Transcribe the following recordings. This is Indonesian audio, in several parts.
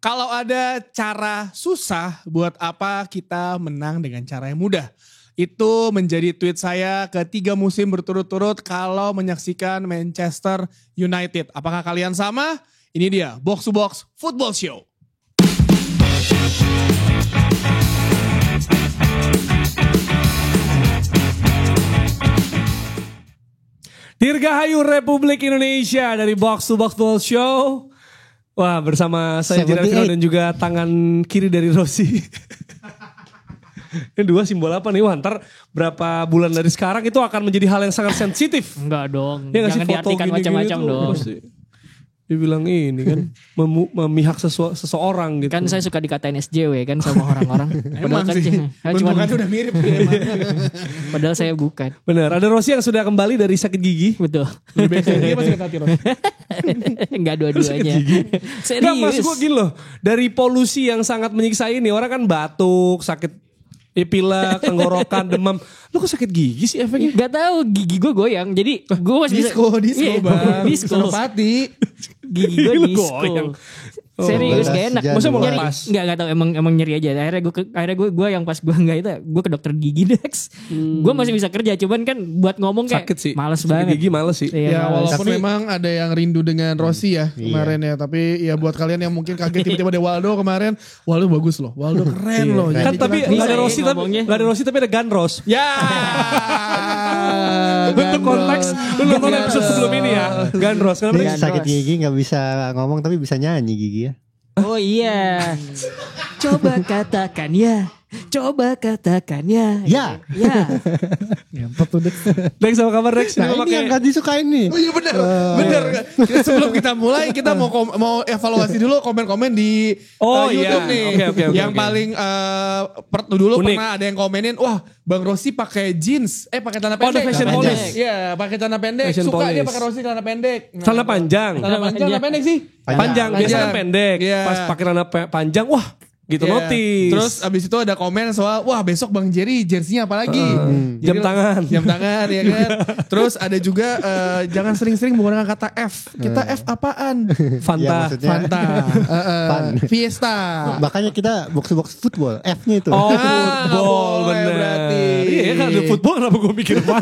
Kalau ada cara susah, buat apa kita menang dengan cara yang mudah? Itu menjadi tweet saya ke 3 musim berturut-turut kalau menyaksikan Manchester United. Apakah kalian sama? Ini dia, Box to Box Football Show. Dirgahayu Republik Indonesia dari Box to Box Football Show. Wah, bersama saya Gerard Fino dan juga tangan kiri dari Rossi. Ini 2 simbol apa nih? Wah, ntar berapa bulan dari sekarang itu akan menjadi hal yang sangat sensitif. Enggak dong, Ya, jangan diartikan macam-macam dong. Dibilang ini kan memihak seseorang gitu. Kan saya suka dikatain SJW kan sama orang-orang. Emang kan sih, bentukannya udah mirip. Padahal saya bukan. Benar, ada Rossi yang sudah kembali dari sakit gigi. Betul. Lebih baik sakit gigi apa sakit hati, Ros? Enggak dua-duanya. Enggak, Serius. maksud gue gini loh. Dari polusi yang sangat menyiksa ini. Orang kan batuk, sakit pilek, tenggorokan, demam. Lo kok sakit gigi sih efeknya? Gak tahu, gigi gue goyang. Jadi gue masih Disco bang. Disco. Senopati. Gigi gue disco. Goyang. Serius gak enak. Maksudnya mau nyeri? lepas? Enggak tahu, emang nyeri aja. Akhirnya gue yang pas gue enggak itu, gue ke dokter gigi Dex. Gue masih bisa kerja, cuman kan buat ngomong kayak Sakit sih. males Sakit banget. gigi males sih. Ya males. walaupun memang ada yang rindu dengan Rossi ya kemarin ya. Tapi ya buat kalian yang mungkin kaget tiba-tiba ada Waldo kemarin. Waldo bagus loh. Waldo keren loh. Kan Jadi tapi jelas- gak ada Bisa Rossi ya ngomongnya. gak ada Rossi tapi ada Ganros. Ya. Untuk konteks lu nonton episode sebelum ini ya. Ganros. Kenapa? Dia Ganros. sakit gigi gak bisa ngomong tapi bisa nyanyi gigi ya. Oh iya. Coba katakan ya. Coba katakan ya. Ya. Ya. Dex sama kabar Dex. Nah ini yang gak disukain nih. Oh iya benar. Benar. Sebelum kita mulai kita mau evaluasi dulu komen-komen di YouTube nih. Oke. Yang paling dulu Unik. pernah ada yang komenin, wah Bang Rossi pakai jeans, pakai celana Oh, pendek. ada fashion Celana police. pendek. Iya, pakai celana pendek. Fashion Suka dia police. pakai Rossi celana pendek. Celana panjang. Celana pendek sih. Panjang. Biasanya pendek. Iya. Pas pakai celana panjang. Wah. Gitu Iya. notice. Terus abis itu ada komen soal, wah besok Bang Jerry jersinya apa lagi? Jam tangan. Jam tangan ya kan. Terus ada juga jangan sering-sering menggunakan kata F. Kita F apaan? Fanta. Ya, maksudnya Fanta. Fun. Fiesta. makanya kita box football F-nya itu. Oh, Ah, football boleh bener. berarti. Iya kan ada football kenapa gue mikir apa?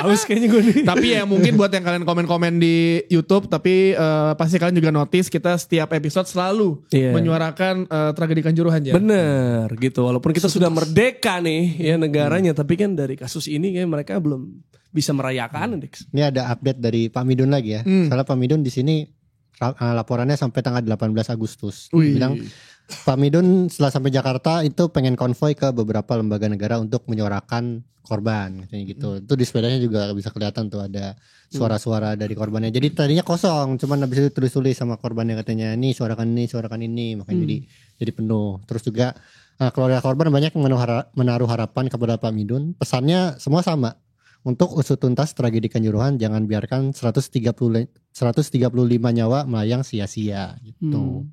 Haus kayaknya gue nih. Tapi ya mungkin buat yang kalian komen-komen di YouTube, tapi pasti kalian juga notice kita setiap episode selalu Iya. menyuarakan tragedi Kanjuruhan ya. Bener gitu. Walaupun kita sudah merdeka nih ya negaranya. Tapi kan dari kasus ini kayak mereka belum bisa merayakan. Dex. Ini ada update dari Pak Midun lagi ya. Soalnya Pak Midun di sini laporannya sampai tanggal 18 Agustus. Wih. Bilang Pak Midun setelah sampai Jakarta itu pengen konvoy ke beberapa lembaga negara untuk menyuarakan korban katanya gitu. Itu di sepedanya juga bisa kelihatan tuh ada suara-suara dari korbannya. Jadi tadinya kosong, cuman habis itu tulis-tulis sama korbannya katanya ini, suarakan ini, makanya jadi penuh. Terus juga keluarga korban banyak yang menaruh harapan kepada Pak Midun. Pesannya semua sama. Untuk usut tuntas tragedi Kanjuruhan, jangan biarkan 135 nyawa melayang sia-sia gitu.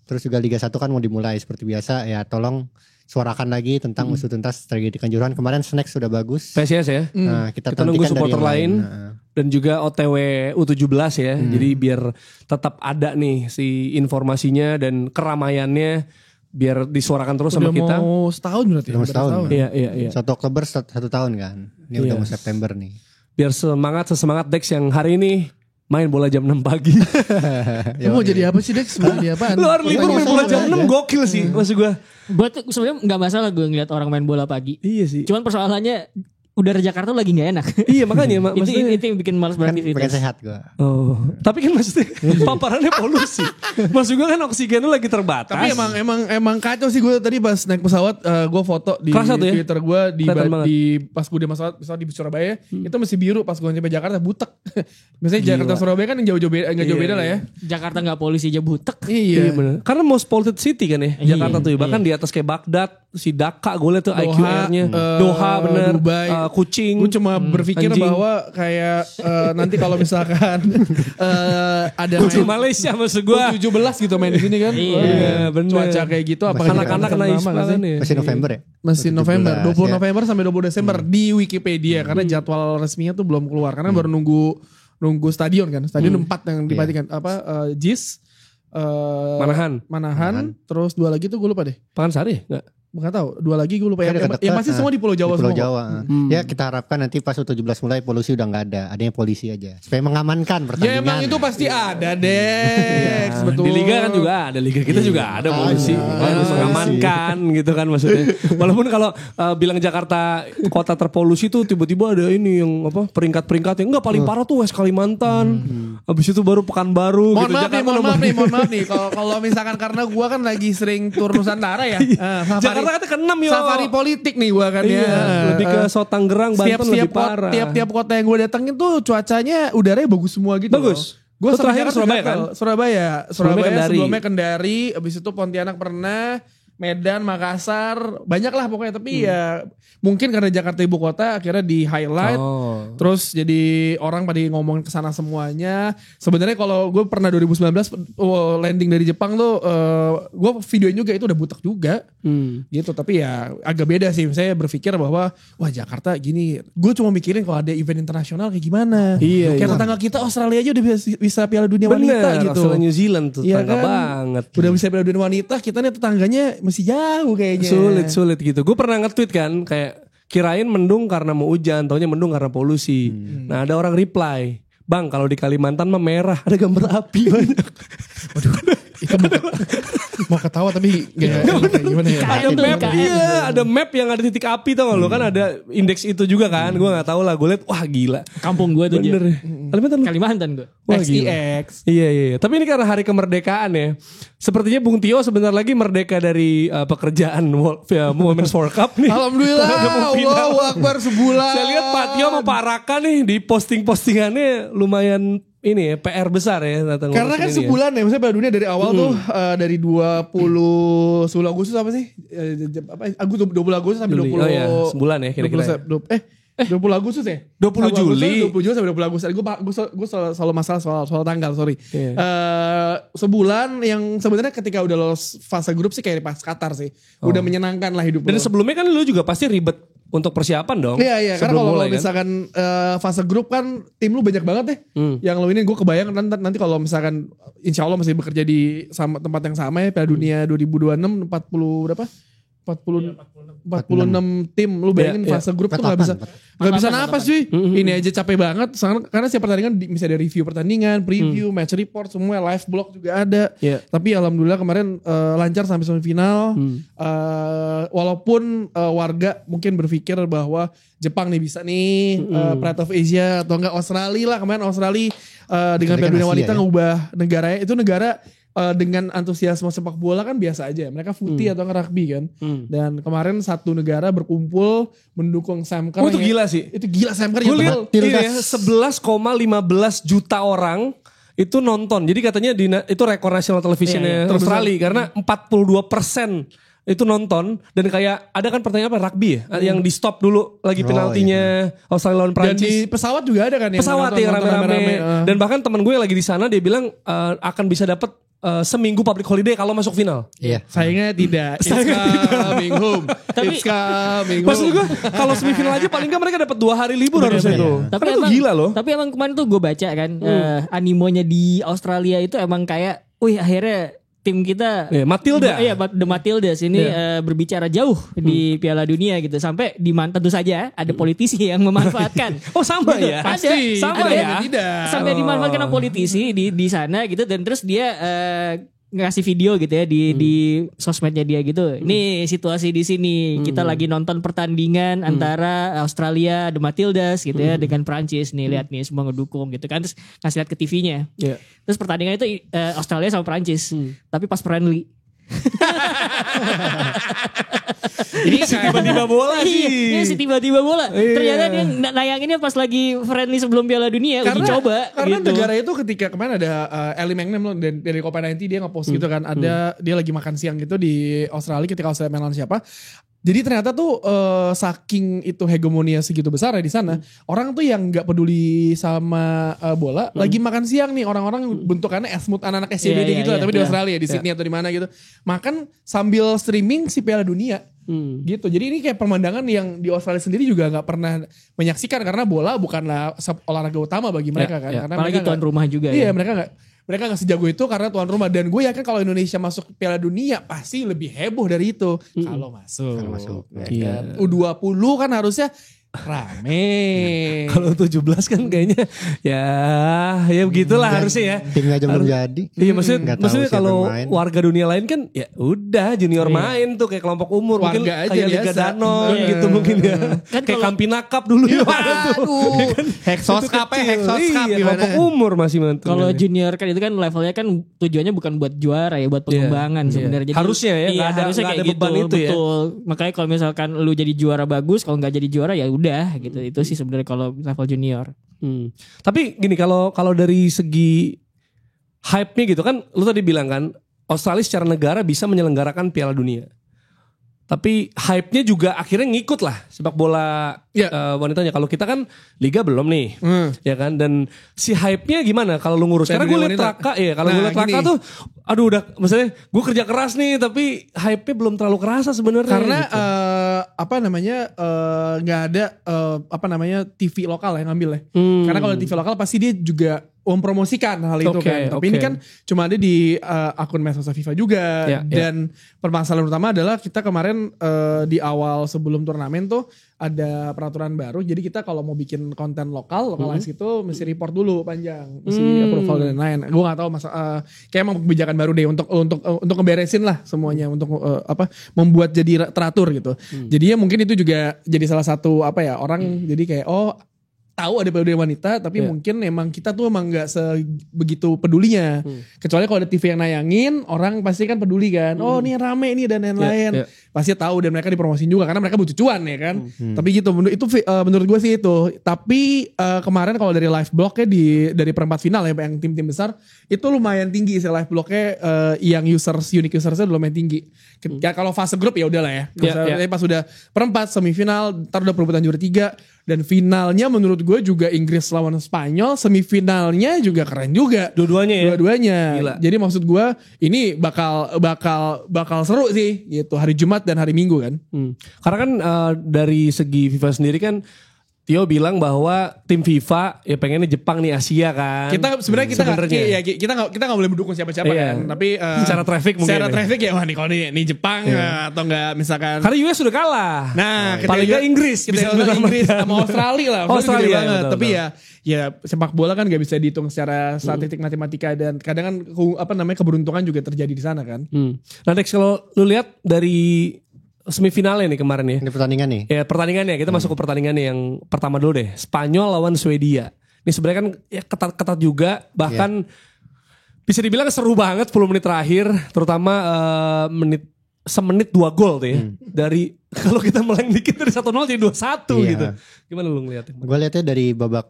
Terus juga Liga 1 kan mau dimulai seperti biasa ya, tolong suarakan lagi tentang usut tuntas tragedi Kanjuruhan. Kemarin Snack sudah bagus. PSIS ya. Nah, kita nunggu nantikan dari supporter yang lain. Nah. Dan juga OTW U17 ya. Jadi biar tetap ada nih si informasinya dan keramaiannya. Biar disuarakan terus sama kita. Udah mau setahun berarti. Udah mau setahun. Iya. 1 Oktober 1 tahun kan. Ini udah mau September nih. Biar sesemangat Dex yang hari ini main bola jam 6 pagi. Lu mau jadi apa sih Dex? Mau jadi apaan? Lu hari libur main bola jam 6 aja. gokil sih maksud gue. Buat sebenarnya nggak masalah gue ngeliat orang main bola pagi. Iya sih. Cuman persoalannya udara Jakarta lagi nggak enak. Iya makanya maksudnya. itu yang bikin malas Kan pengen beraktivitas. sehat gua. Oh, tapi kan maksudnya paparannya polusi. Maksud gue kan oksigen lu lagi terbatas. Tapi emang kacau sih gue tadi pas naik pesawat gue foto di Kerasa tuh ya? Twitter gue Kelihatan banget. pas gue di pesawat di Surabaya itu masih biru, pas gue nyampe Jakarta butek. Misalnya Jakarta Surabaya kan yang jauh beda, jauh beda lah ya. Jakarta nggak polisi aja butek. Iya bener. Karena most polluted city kan ya Iya, Jakarta tuh ya. Bahkan di atas kayak Baghdad, si Dhaka gue liat tuh IQR-nya. Doha bener. Dubai. Kucing. Gue cuma berpikir anjing. bahwa kayak nanti kalau misalkan ada Kucing Malaysia maksud gue. U17 gitu main di sini kan. Iya, bener. Cuaca kayak gitu apakah Anak-anak akan naik lama nggak sih? banget ya. Masih November ya? Masih 17, November, 20 ya. November sampai 20 Desember di Wikipedia karena jadwal resminya tuh belum keluar karena baru nunggu stadion kan. Stadion 4 yang dipastikan JIS Manahan. Terus 2 lagi tuh gue lupa deh. Pakansari enggak? Bukan tahu. 2 lagi gue lupa. Kan Yang masih semua di Pulau Jawa di Pulau semua. Jawa. Ya kita harapkan nanti pas U17 mulai polusi udah nggak ada. Adanya polisi aja. Supaya mengamankan pertandingan. Ya emang itu pasti ada deh. Betul. Di liga kan juga ada, liga kita juga ada polisi. Harus mengamankan gitu kan maksudnya. Walaupun kalau bilang Jakarta kota terpolusi tuh tiba-tiba ada ini yang apa peringkat-peringkatnya. Enggak, paling parah tuh West Kalimantan. Habis itu baru Pekanbaru gitu. Mohon maaf nih. Kalau misalkan karena gue kan lagi sering tur Nusantara ya. Jakarta kan ke-6 yo. Safari politik nih gue kan ya. Lebih ke Tanggerang, Banten lebih parah. Tiap kota yang gue datengin tuh cuacanya udaranya bagus semua gitu. Bagus. Gue terakhir Surabaya kan? Surabaya, Kendari. sebelumnya Kendari, abis itu Pontianak pernah, Medan, Makassar, banyak lah pokoknya. Tapi ya mungkin karena Jakarta ibu kota akhirnya di highlight. Terus jadi orang pada ngomongin kesana semuanya. Sebenarnya kalau gue pernah 2019 landing dari Jepang tuh, gue videoin juga itu udah butek juga. Gitu, tapi ya agak beda sih. Saya berpikir bahwa wah Jakarta gini. Gue cuma mikirin kalau ada event internasional kayak gimana. Kayak tetangga kita Australia aja udah bisa Piala Dunia wanita gitu. Australia New Zealand tuh Iya tangga kan? banget. Udah bisa Piala Dunia wanita, kita nih tetangganya masih jauh kayaknya. Sulit gitu. Gue pernah nge-tweet kan kayak kirain mendung karena mau hujan, taunya mendung karena polusi. Nah ada orang reply, Bang kalau di Kalimantan mah merah, ada gambar api banyak. Waduh, itu mau ketawa tapi gimana ya? Ada map, ada map yang ada titik api tau gak lo, kan ada indeks itu juga kan. Gue gak tahu lah, gue liat wah gila. Kampung gue tuh. Bener. Kalimantan gue. Wah, XTX. Iya. Tapi ini karena hari kemerdekaan ya. Sepertinya Bung Tio sebentar lagi merdeka dari pekerjaan Women's World Cup nih. Alhamdulillah. Allahu Akbar sebulan. Saya lihat Pak Tio sama Pak Raka nih di posting-postingannya lumayan ini ya PR besar ya. Karena kan sebulan ya. Maksudnya Piala Dunia dari awal tuh dari 10 Agustus apa sih? 20 Agustus sampai 20. Oh iya, sebulan ya kira-kira. 20 Agustus ya? 20 Juli. 20 Juli sampai 20 Agustus. Gue selalu masalah soal tanggal, sorry. Sebulan yang sebenarnya ketika udah lolos fase grup sih kayak pas Qatar sih. Udah menyenangkan lah hidup. Dan sebelumnya kan lu juga pasti ribet untuk persiapan dong. Iya. Karena kalau misalkan fase grup kan tim lu banyak banget deh. Yang lu ini gue kebayang nanti kalau misalkan insya Allah masih bekerja di tempat yang sama ya. Piala Dunia 2026 40 berapa? 46 tim, lu bayangin fase grup tuh gak bisa napas cuy. Ini aja capek banget karena setiap pertandingan bisa ada review pertandingan, preview, match report, semua live blog juga ada. Tapi alhamdulillah kemarin lancar sampai semifinal. Walaupun warga mungkin berpikir bahwa Jepang nih bisa nih Pride of Asia atau enggak Australia lah. Kemarin Australia dengan Piala Dunia wanita ngubah negaranya. Itu negara dengan antusiasme sepak bola kan biasa aja. Mereka footy atau rugby kan. Dan kemarin satu negara berkumpul mendukung Sam Kerr. Oh itu gila sih. Itu gila Sam Kerr. Gue lihat ini ya 11,15 juta orang itu nonton. Jadi katanya itu rekor national televisionnya Australia. Karena 42% itu nonton. Dan kayak ada kan pertanyaan apa rugby ya. Yang di stop dulu lagi penaltinya Australia lawan Prancis. Dan di pesawat juga ada kan. Pesawat yang rame-rame. Dan bahkan teman gue yang lagi di sana dia bilang akan bisa dapat seminggu public holiday kalau masuk final. Iya. Sayangnya tidak. It's coming home. It's coming home. Maksud gue kalau semifinal aja paling gak mereka dapat 2 hari libur harusnya tuh. Tapi karena emang, itu gila loh. Tapi emang kemarin tuh gue baca kan animonya di Australia itu emang kayak, wih akhirnya tim kita Matilda. Iya, The Matildas ini berbicara jauh di Piala Dunia gitu. Sampai tentu saja ada politisi yang memanfaatkan. Oh sama ya? Pasti. Sama ya? Sampai dimanfaatkan sama politisi di sana gitu. Dan terus dia ngasih video gitu ya di sosmednya dia gitu. Nih situasi di sini kita lagi nonton pertandingan antara Australia The Matildas gitu ya dengan Prancis nih, lihat nih semua ngedukung gitu kan, terus kasih lihat ke TV-nya. Terus pertandingan itu Australia sama Prancis. Tapi pas friendly. Ini tiba-tiba bola sih. Ini tiba-tiba bola. Ternyata dia nayanginnya pas lagi friendly sebelum Piala Dunia. Uji coba. Karena gitu. negara itu ketika kemarin ada Ellie Magnum loh dari Copa-90 dia nge-post gitu kan. Ada dia lagi makan siang gitu di Australia ketika Australia main lawan siapa. Jadi ternyata tuh saking itu hegemonia segitu besar ya di sana, orang tuh yang nggak peduli sama bola, lagi makan siang nih, orang-orang bentukannya esmut anak-anak SCBD gitu lah, tapi di Australia, di Sydney atau di mana gitu, makan sambil streaming si Piala Dunia. Gitu. Jadi ini kayak pemandangan yang di Australia sendiri juga nggak pernah menyaksikan karena bola bukanlah olahraga utama bagi mereka kan. Karena apalagi tuan rumah juga. Iya, mereka nggak. mereka gak sejago itu karena tuan rumah. Dan gue yakin kalau Indonesia masuk Piala Dunia pasti lebih heboh dari itu. Kalau masuk. Ya kan? U20 kan harusnya rame. Kalau 17 kan kayaknya ya begitulah harusnya ya. Timnya aja belum jadi. Iya Nggak tahu maksudnya siapa kalau yang main. warga dunia lain kan ya udah junior main tuh kayak kelompok umur Warga mungkin aja kayak Liga biasa. Danon Iya. gitu mungkin ya. Kan Kayak kalau- Campina Cup dulu ya ada tuh. Aduh. Hexos Itu Cup kecil. Hexos Cup Iya, gimana? kelompok umur masih mantu. Kalau junior kan itu kan levelnya kan tujuannya bukan buat juara ya, buat pengembangan Iya. sebenarnya. Jadi Harusnya ya, iya, nggak ada- harusnya nggak kayak ada beban gitu, itu ya. betul. Makanya kalau misalkan lu jadi juara bagus, kalau nggak jadi juara ya udah gitu. Itu sih sebenarnya kalau level junior. Tapi gini kalau dari segi hype-nya gitu kan lu tadi bilang kan Australia secara negara bisa menyelenggarakan Piala Dunia. Tapi hype-nya juga akhirnya ngikut lah sepak bola wanitanya. Kalau kita kan liga belum nih, ya kan. Dan si hype-nya gimana kalau lu ngurus? Karena gue liat wanita. Traka, kalau gue liat Traka gini. tuh, aduh udah, maksudnya gue kerja keras nih, tapi hype-nya belum terlalu kerasa sebenarnya. Karena gitu. nggak ada TV lokal yang ngambil ya. Karena kalau TV lokal pasti dia juga mempromosikan hal itu Oke, kan. Tapi oke. ini kan cuma ada di akun medsos FIFA juga. Ya, Dan permasalahan utama adalah kita kemarin di awal sebelum turnamen tuh ada peraturan baru. Jadi kita kalau mau bikin konten localize itu mesti report dulu panjang, mesti approval dan lain. Gue nggak tahu kayak emang kebijakan baru deh untuk ngeberesin lah semuanya untuk membuat jadi teratur gitu. Jadinya mungkin itu juga jadi salah satu orang jadi kayak tahu ada Piala wanita tapi mungkin emang kita tuh emang nggak sebegitu pedulinya. Kecuali kalau ada TV yang nayangin orang pasti kan peduli kan. Oh ini rame nih dan lain-lain. Pasti tahu dan mereka dipromosin juga karena mereka butuh cuan ya kan. Tapi gitu itu menurut gue sih itu. Tapi kemarin kalau dari live blognya dari perempat final ya yang tim-tim besar itu lumayan tinggi sih live blognya yang unique usersnya lumayan tinggi. Ya kalau fase grup ya udahlah ya. Tapi pas udah perempat semifinal ntar udah perebutan juara 3 dan finalnya menurut gue juga Inggris lawan Spanyol, semifinalnya juga keren juga. Dua-duanya ya. Dua-duanya. Gila. Jadi maksud gue ini bakal seru sih gitu hari Jumat dan hari Minggu kan. Karena kan dari segi FIFA sendiri kan Tio bilang bahwa tim FIFA ya pengennya Jepang nih Asia kan. Kita sebenarnya kita nggak boleh mendukung siapa-siapa Iya. kan. Tapi Secara traffic mungkin Secara ya. traffic ya wah nih kalau nih Jepang atau enggak misalkan. Karena US sudah kalah. Nah, paling nggak Inggris kita bisa bilang diselamatkan. Inggris sama Australia lah. Australia, Gede banget. betul, Tapi betul. ya sepak bola kan gak bisa dihitung secara statistik matematika dan kadang kan keberuntungan juga terjadi di sana kan. Nah Dex kalau lu lihat dari semifinalnya nih kemarin ya. Ini pertandingan nih. Ya pertandingannya kita masuk ke pertandingannya yang pertama dulu deh. Spanyol lawan Swedia. Ini sebenarnya kan ya ketat-ketat juga. Bahkan bisa dibilang seru banget 10 menit terakhir. Terutama semenit 2 gol tuh ya. Dari kalau kita meleng dikit dari 1-0 jadi 2-1 Iya. gitu. Gimana lu ngeliatnya? Gue lihatnya dari babak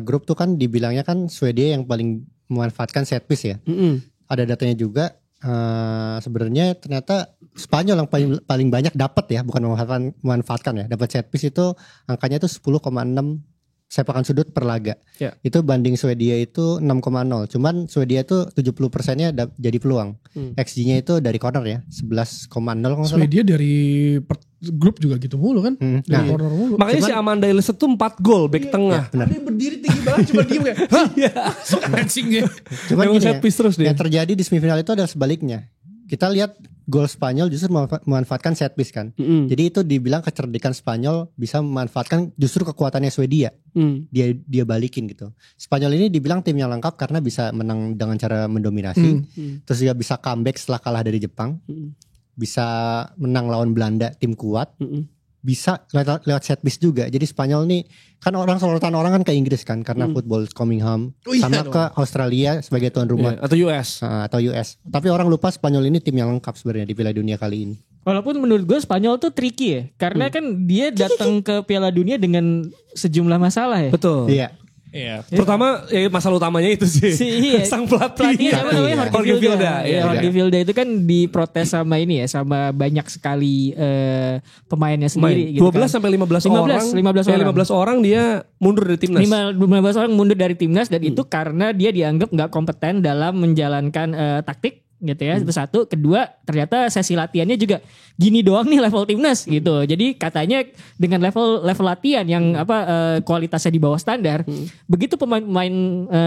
grup tuh kan dibilangnya kan Swedia yang paling memanfaatkan set piece ya. Ada datanya juga. Sebenarnya ternyata Spanyol yang paling banyak dapat ya, bukan memanfaatkan ya. Dapat set piece itu angkanya itu 10,6 sepakan sudut per laga. Ya. Itu banding Swedia itu 6,0. Cuman Swedia itu 70%-nya jadi peluang. XG-nya itu dari corner ya, 11,0 kalau nggak salah. Swedia dari grup juga gitu mulu kan. Dari Nah, corner mulu. Makanya si Amanda Ilset tuh 4 gol back tengah. benar. Dia berdiri tinggi banget cuma diem kayak. Hah? Masuk anjingnya. Cuman Memang gini set piece terus dia. yang terjadi di semifinal itu adalah sebaliknya. Kita lihat gol Spanyol justru memanfaatkan set piece kan. Jadi itu dibilang kecerdikan Spanyol bisa memanfaatkan justru kekuatannya Swedia. Dia balikin gitu. Spanyol ini dibilang tim yang lengkap karena bisa menang dengan cara mendominasi. Terus juga bisa comeback setelah kalah dari Jepang. Bisa menang lawan Belanda, tim kuat. Bisa lewat set piece juga. Jadi Spanyol nih kan sorotan orang kan ke Inggris kan karena football is coming home. Oh iya Sama dong. ke Australia sebagai tuan rumah. Atau US. Atau US. Tapi orang lupa Spanyol ini tim yang lengkap sebenarnya di Piala Dunia kali ini. Walaupun menurut gue Spanyol tuh tricky ya. Karena kan dia datang ke Piala Dunia dengan sejumlah masalah ya. Betul. Iya. Iya. Terutama masalah utamanya itu sih. Iya. Sang pelatih. Pelatihnya siapa namanya? Iya. Jorge Vilda. Iya, Iya, Jorge Vilda itu kan diprotes sama ini ya, sama banyak sekali pemainnya sendiri gitu 12 kan. sampai 15 orang. 15 orang. 15 orang dia mundur dari timnas. 15 orang mundur dari timnas dan itu karena dia dianggap nggak kompeten dalam menjalankan taktik gitu ya. Itu satu. Kedua, ternyata sesi latihannya juga gini doang nih level timnas gitu. Jadi katanya dengan level latihan yang kualitasnya di bawah standar, begitu pemain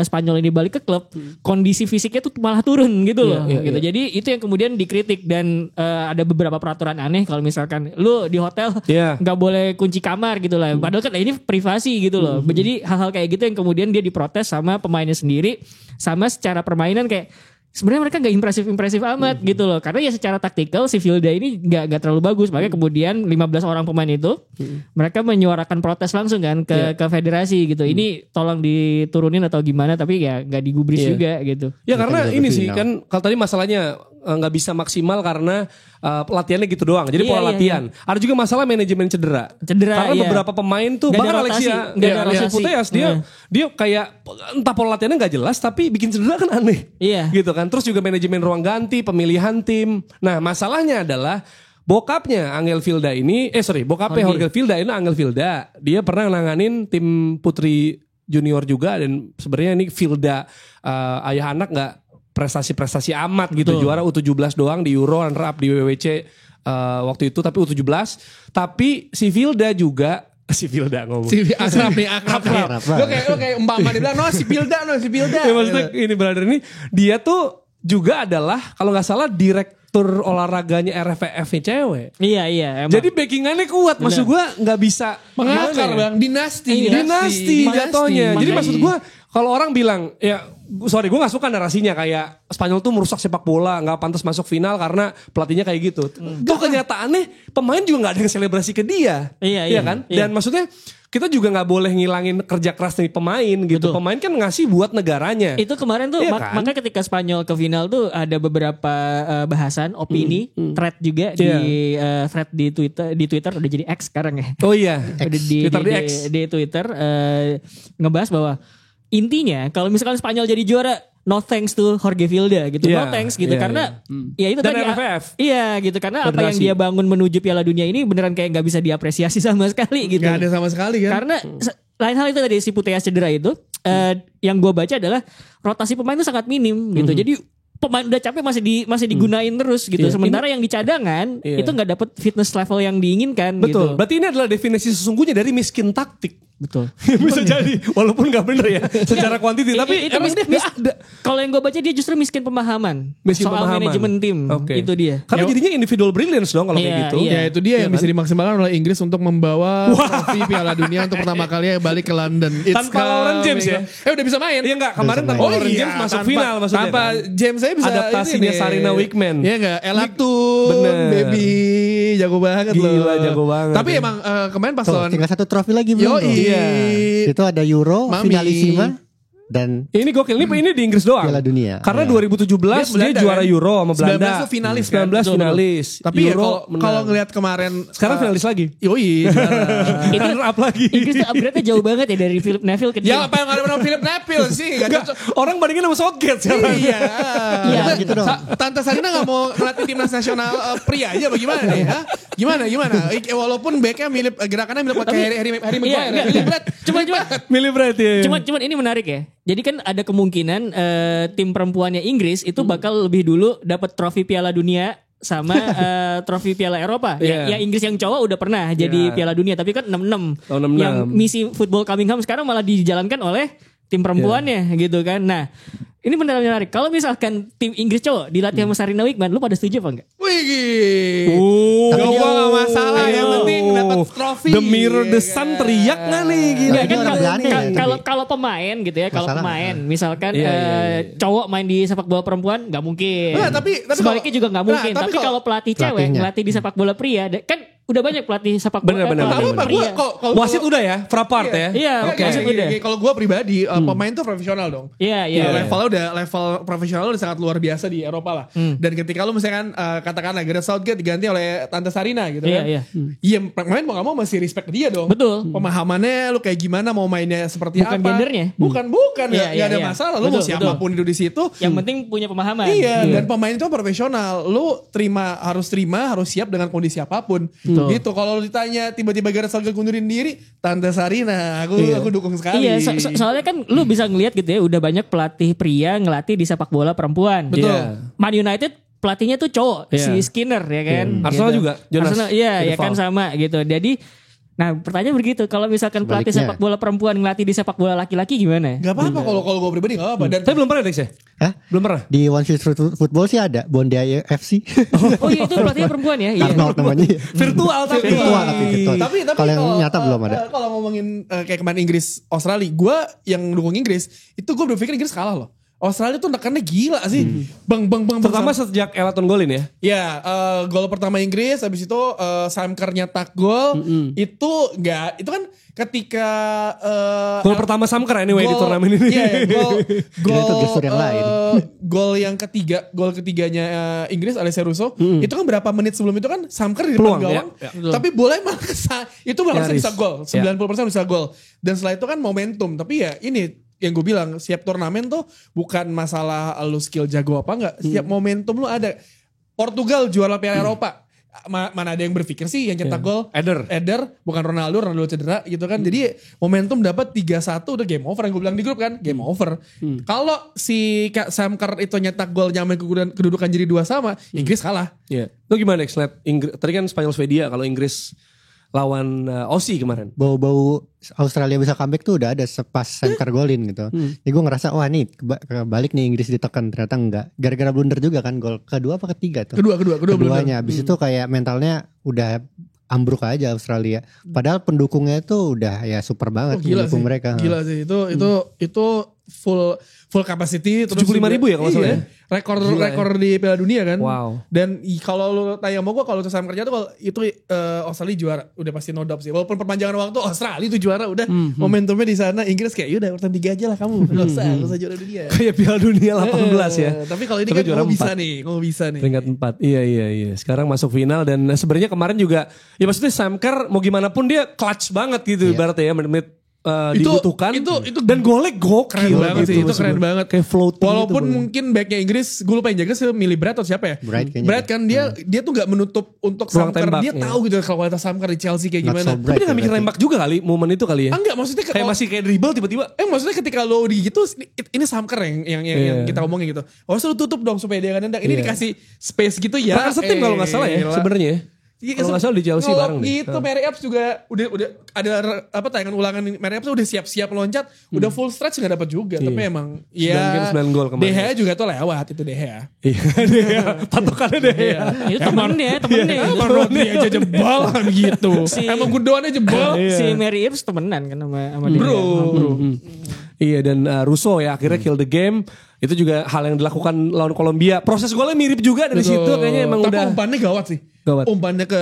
Spanyol ini balik ke klub, kondisi fisiknya tuh malah turun gitu loh. Gitu. Jadi itu yang kemudian dikritik dan ada beberapa peraturan aneh kalau misalkan lu di hotel nggak boleh kunci kamar gitu lah. Padahal kan ini privasi gitu loh. Jadi hal-hal kayak gitu yang kemudian dia diprotes sama pemainnya sendiri, sama secara permainan kayak sebenarnya mereka nggak impresif amat gitu loh, karena ya secara taktikal si Vilda ini nggak terlalu bagus, makanya kemudian 15 orang pemain itu mereka menyuarakan protes langsung kan ke federasi gitu. Ini tolong diturunin atau gimana, tapi ya nggak digubris juga gitu. Ya karena ini sih kan kalau tadi masalahnya nggak bisa maksimal karena latihannya gitu doang. Jadi pola latihan. Ada juga masalah manajemen cedera. Karena beberapa pemain tuh bahkan Alexia Putellas dia kayak entah pola latihannya nggak jelas tapi bikin cedera kan aneh. Iya. Gitu kan. Terus juga manajemen ruang ganti, pemilihan tim. Nah, masalahnya adalah bokapnya Angel Vilda ini bokapnya Jorge Vilda ini Angel Vilda. Dia pernah nanganin tim putri junior juga dan sebenarnya ini Vilda ayah anak nggak prestasi amat gitu. Juara U17 doang di Euro, runner up di WWC waktu itu, tapi U17. Tapi si Vilda juga ngomong. Akrab. Lo kayak umpama dia bilang si Vilda. Ya, maksudnya ini brother ini dia tuh juga adalah kalau nggak salah direktur olahraganya RFF-nya cewek. Iya. Emang. Jadi backingannya kuat. Maksud gue nggak bisa mengakar bang, dinasti jatuhnya. Jadi maksud gue kalau orang bilang gue gak suka narasinya kayak Spanyol tuh merusak sepak bola, gak pantas masuk final karena pelatihnya kayak gitu. Tuh kenyataannya pemain juga gak ada yang selebrasi ke dia. Iya kan? Dan maksudnya kita juga gak boleh ngilangin kerja keras dari pemain gitu. Betul. Pemain kan ngasih buat negaranya. Itu kemarin tuh kan? Makanya ketika Spanyol ke final tuh ada beberapa bahasan, opini, thread juga thread di Twitter udah jadi X sekarang ya. Oh iya. Di Twitter ngebahas bahwa intinya kalau misalkan Spanyol jadi juara, no thanks to Jorge Vilda gitu. No thanks gitu karena ya itu dan tadi RFF. Iya gitu karena apa yang dia bangun menuju Piala Dunia ini beneran kayak gak bisa diapresiasi sama sekali gitu. Gak ada sama sekali kan. Karena lain hal itu tadi si Putellas cedera itu yang gue baca adalah rotasi pemain itu sangat minim gitu. Jadi pemain udah capek masih digunain terus gitu. Sementara yang di cadangan itu nggak dapat fitness level yang diinginkan. Betul. Gitu. Berarti ini adalah definisi sesungguhnya dari miskin taktik. Betul. Bisa jadi walaupun nggak bener ya secara kuantiti tapi itu kalau yang gue baca dia justru miskin pemahaman. Soal manajemen tim. Itu dia. Karena jadinya individual brilliance dong kalau kayak gitu. Ya itu dia yang bisa dimaksimalkan oleh Inggris untuk membawa trofi Piala Dunia untuk pertama kalinya balik ke London. Tanpa Lauren James ya. Udah bisa main. Iya enggak kemarin tanpa Lauren James masuk final maksudnya. Tanpa James saya bisa adaptasinya Sarina Wiegman. Iya enggak? Elatun, baby jago banget loh. Gila jago banget. Tapi emang kemarin pas lawan tinggal satu trofi lagi belum. Itu ada Euro, Finalissima dan ini gokil. Ini di Inggris doang. Piala Dunia. Karena 2017 dia juara Euro sama Belanda. 19 finalis. 19 finalis. Tapi kalau ngelihat kemarin sekarang finalis lagi. Yoi. Itu up lagi. Inggris tuh upgrade-nya jauh banget ya dari Philip Neville ke dia. Ya apa yang ada sama Philip Neville sih? Orang bandingin sama Southgate sekarang. Iya gitu dong. Tante Sarina gak mau ngelatih timnas nasional pria aja bagaimana nih? Gimana? Walaupun backnya mirip, gerakannya mirip kayak Harry Maguire. Milih Brad ya. Cuman ini menarik ya. Jadi kan ada kemungkinan tim perempuannya Inggris itu bakal lebih dulu dapat trofi Piala Dunia sama trofi Piala Eropa. Ya Inggris yang cowok udah pernah jadi Piala Dunia tapi kan 6-6. Yang misi football coming home sekarang malah dijalankan oleh tim perempuannya gitu kan. Nah, ini benar menarik. Kalau misalkan tim Inggris cowok dilatih sama Sarina Wiegman, lu pada setuju apa enggak? Wih. Gak masalah. Yang penting dapat trofi. The Mirror the Sun teriak nggak nih? Kalau pemain gitu ya, kalau pemain misalkan cowok main di sepak bola perempuan nggak mungkin. Tapi sebaliknya juga nggak mungkin. Tapi kalau pelatih cewek ngelatih di sepak bola pria, kan udah banyak pelatih sepak bola. Bener. Wasit udah ya, Frapart ya. Iya, wasit udah. Kalau gue pribadi, pemain tuh profesional dong. Iya. Level profesional udah sangat luar biasa di Eropa lah. Dan ketika lu misalkan katakanlah Gareth Southgate diganti oleh Tante Sarina gitu kan. Iya, pemain mau gak mau masih respect dia dong. Betul. Pemahamannya lu kayak gimana, mau mainnya seperti bukan apa. Gendernya. Bukan. Gak ada masalah. Lu mau siapapun itu di situ. Yang penting punya pemahaman. Iya, dan pemain itu profesional. Lu harus siap dengan kondisi apapun. Betul. Gitu. Kalau ditanya tiba-tiba Gareth Southgate ngundurin diri, Tante Sarina, aku dukung sekali. Iya, soalnya kan lu bisa ngelihat gitu ya, udah banyak pelatih pria ngelatih di sepak bola perempuan. Betul. Iya. Man United pelatihnya tuh cowok, Iya. si Skinner ya kan. Arsenal juga, Jonas Arsenal, iya, ya Edeval. kan sama gitu. Jadi, nah pertanyaan begitu, kalau misalkan pelatih Sebaliknya. sepak bola perempuan ngelatih di sepak bola laki-laki gimana? Gak apa-apa kalau gue pribadi gak apa-apa. Dan Tapi belum pernah Dex ya? Hah? Belum pernah? Di One Street Football sih ada Bondi FC. Oh iya, itu pelatihnya perempuan ya? Iya. Arnold namanya. Virtual tapi. Virtual tapi virtual. tapi Kalau yang nyata belum ada. Kalau ngomongin kayak kemarin Inggris Australia, gue yang dukung Inggris itu gue berpikir Inggris kalah loh. Australia tuh nekannya gila sih. Bang. Terutama sejak Everton golin ya. Ya, gol pertama Inggris, habis itu Sam Kerr nyetak gol. Itu enggak, itu kan ketika Gol pertama Samker anyway di turnamen ini. Iya, Kira itu gestur yang lain. Gol yang ketiga, gol ketiganya Inggris Alessia Russo, itu kan berapa menit sebelum itu kan Sam Kerr di Peluang, depan gawang. ya. Tapi bola malah itu malah Nyaris. bisa gol, 90% bisa gol. Dan setelah itu kan momentum, tapi ya ini yang gue bilang, siap turnamen tuh bukan masalah lu skill jago apa enggak, setiap momentum lu ada. Portugal juara Piala Eropa, mana ada yang berpikir sih yang cetak gol Eder bukan Ronaldo cedera gitu kan. Jadi momentum dapat 3-1 udah game over, yang gue bilang di grup kan, game over. Kalau si Sam Kerr itu nyetak gol nyamain kedudukan jadi 2-2, Inggris kalah. Iya. Lu gimana Dex? Lihat tadi kan Spanyol Swedia, kalau Inggris lawan Aussie kemarin. Bau-bau Australia bisa comeback tuh udah ada sepas Sam Kerr golin gitu. Jadi gue ngerasa wah nih kebalik nih Inggris ditekan, ternyata enggak. Gara-gara blunder juga kan, gol kedua apa ketiga tuh? Kedua Keduanya. Abis itu kayak mentalnya udah ambruk aja Australia. Padahal pendukungnya itu udah ya super banget mendukung mereka. Gila sih itu full capacity, terus 75.000 ya kalau salah ya? Rekor di Piala Dunia kan. Wow. Dan kalau lu tanya sama gue, kalau Sam Kerr tuh itu Australia juara, udah pasti no doubt sih. Walaupun perpanjangan waktu Australia itu juara, udah momentumnya di sana. Inggris kayak udah urutan 3 aja lah kamu, nggak usah juara dunia. Kayak Piala Dunia 18 ya. Tapi kalau ini Tapi kan juara mau bisa nih. Peringkat 4. Iya. Sekarang masuk final dan sebenarnya kemarin juga ya maksudnya Sam Kerr mau gimana pun dia clutch banget gitu ibaratnya ya, menit dibutuhkan. Itu dan golnya gokil keren banget gitu. sih, itu keren banget. Kayak floating walaupun gitu, mungkin backnya Inggris, gue lupa yang jaga sih milih Brad atau siapa ya? Bright kayaknya. Brad kan dia tuh gak menutup untuk Ruang Sam Kerr. tembak, Dia ya. tahu gitu kalau kualitas Sam Kerr di Chelsea kayak Not gimana. so Tapi bright dia gak mikir berarti. nembak juga kali momen itu kali ya. Enggak, maksudnya Kayak masih kayak dribble tiba-tiba. maksudnya ketika lo di gitu, ini Sam Kerr yang kita omongin gitu. Oh, lu tutup dong supaya dia gak nendang. Ini dikasih space gitu ya. Pernah setim kalau gak salah ya elah. sebenarnya ya. Iya, Kalau nggak salah di Chelsea kalau bareng deh. gitu Mary Epps juga udah ada tayangan ulangan Mary Epps udah siap-siap loncat, udah full stretch nggak dapat juga. Tapi emang 9 game, 9 gol kemarin. De Gea juga tuh lewat itu De Gea. Iya, dia patokannya deh. Itu temennya. Emang Rodri aja jebol kan gitu. Emang Gundogannya jebol. Si Mary Earps temenan kan sama dia. Bro. Iya dan Russo ya akhirnya kill the game. Itu juga hal yang dilakukan lawan Kolombia. Proses golnya mirip juga dari situ kayaknya emang Tapi udah. umpannya gawat sih. Gawat. Umpannya ke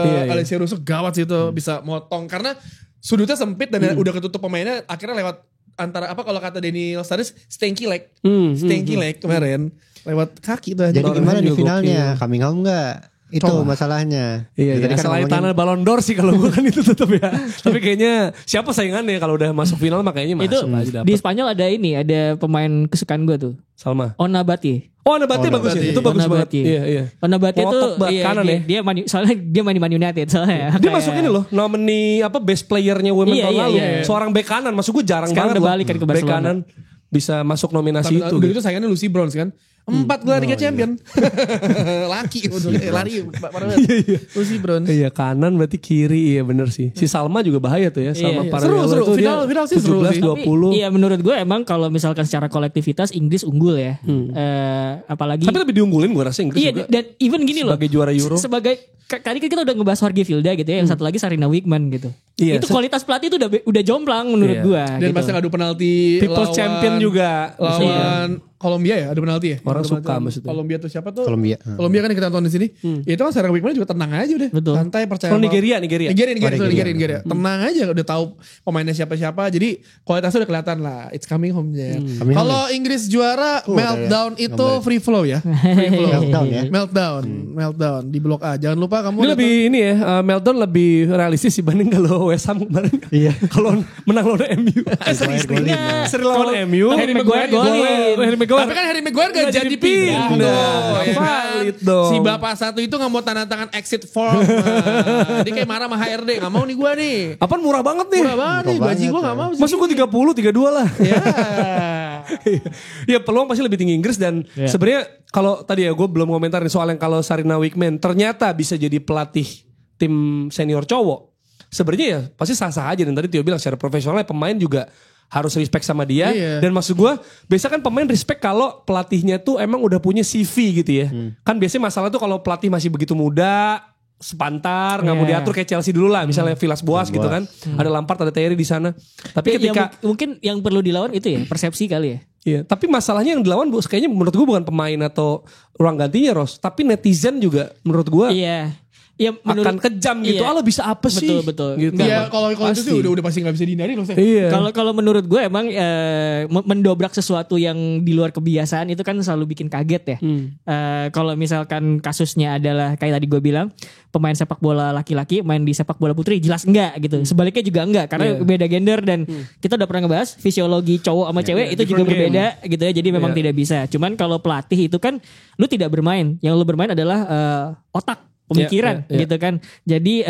Iya. Alessia Russo gawat sih itu, bisa motong karena sudutnya sempit dan udah ketutup pemainnya, akhirnya lewat antara apa kalau kata Daniel Sturridge stanky leg. Stanky leg kemarin lewat kaki tuh. Jadi Torres gimana nih juga finalnya? gokil. Coming home gak? Itu masalahnya. Iya, Tadi ya, kan selain ngomongin- tanah Ballon d'Or sih kalau gue kan itu tetap ya. Tapi kayaknya siapa saingannya kalau udah masuk final mah kayaknya Itu masuk aja di dapat. Spanyol ada pemain kesukaan gue tuh. Salma. Onabati. Oh, Nabati bagus ya. Itu bagus banget. Onabati. Iya. Onabati itu Ngotot banget kanan ya. soalnya dia main di Man United soalnya. Dia masuk ini loh, nomini apa best playernya Women Iya, tahun iya, lalu. iya. Seorang bek kanan, maksud gue jarang Sekarang banget udah loh. balik kan ke Bek Barcelona. kanan bisa masuk nominasi itu. Udah gitu. itu sayangannya Lucy Bronze kan. 4 gelar Liga Champion. Laki lari parah banget. Lucy Bronze. Iya kanan berarti kiri, iya bener sih. Si Salma juga bahaya tuh ya. Salma Iya. Paralelo Seru. itu dia Final sih seru sih. 17-20. Iya menurut gue emang kalau misalkan secara kolektivitas Inggris unggul ya. Apalagi Tapi lebih diunggulin gue rasa Inggris iya juga. dan even gini loh. Sebagai juara Euro. Sebagai tadi kan kita udah ngebahas Jorge Vilda gitu ya, yang satu lagi Sarina Wigman gitu. Iya. Itu kualitas pelatih itu udah jomplang menurut Iya. gua Dan gitu. pasti ngadu penalti People's lawan- Champion juga. lawan Kolombia ya, ada penalti ya. Orang Ada suka penalti. maksudnya. Kolombia tuh siapa tuh? Kolombia. Kolombia kan yang kita tonton di sini. Ya itu kan Sarah Wigman juga tenang aja udah. Betul. Santai, percaya. Kalau sama- Nigeria. Nigeria. Tenang aja udah tahu pemainnya siapa-siapa. Jadi kualitasnya udah kelihatan lah. It's coming home ya. Coming home Kalau Inggris juara, meltdown itu free flow ya. Free flow. Meltdown ya. Meltdown di blok A. Jangan lupa kamu Ini lebih ini ya, Meltdown lebih realistis dibanding kalau West Ham kemarin. Iya. Kalau menang lawan MU. Seri lawan MU. Harry Maguire golin. Harry Maguire Maguire. Tapi kan Harry Maguire gak Nggak jadi pindah. pindah. Ya kan? Valid dong. Si bapak satu itu gak mau tanda tangan exit form. Nah, dia kayak marah sama HRD. Gak mau nih gue nih. Apaan murah banget nih. Murah banget nih. Gaji gue gak mau. Masuk gue 30, 32 lah. Ya. Ya peluang pasti lebih tinggi Inggris dan sebenarnya kalau tadi ya gue belum komentarin soal yang kalau Sarina Wiegman ternyata bisa jadi pelatih tim senior cowok. Sebenarnya ya pasti sah-sah aja dan tadi Tio bilang secara profesional pemain juga harus respect sama dia. Dan maksud gue biasa kan pemain respect kalau pelatihnya tuh emang udah punya CV gitu ya. Kan biasanya masalah tuh kalau pelatih masih begitu muda, sepantar, nggak mau diatur kayak Chelsea dulu lah. Misalnya Villas-Boas gitu kan. Ada Lampard, ada Thierry di sana. Tapi ketika mungkin yang perlu dilawan itu ya persepsi kali ya. Iya, tapi masalahnya yang dilawan kayaknya menurut gue bukan pemain atau ruang gantinya Ros, tapi netizen juga menurut gue Iya, akan kejam gitu. Iya. Allah bisa apa sih? Betul. Gitu. Ya kalau itu sih udah pasti gak bisa dihindari loh. Iya. Kalau menurut gue emang mendobrak sesuatu yang di luar kebiasaan itu kan selalu bikin kaget ya. Kalau misalkan kasusnya adalah kayak tadi gue bilang pemain sepak bola laki-laki main di sepak bola putri jelas enggak gitu. Sebaliknya juga enggak karena beda gender dan kita udah pernah ngebahas fisiologi cowok sama cewek itu juga berbeda gitu ya. Jadi memang tidak bisa. Cuman kalau pelatih itu kan lu tidak bermain. Yang lu bermain adalah otak. Pemikiran gitu kan. Jadi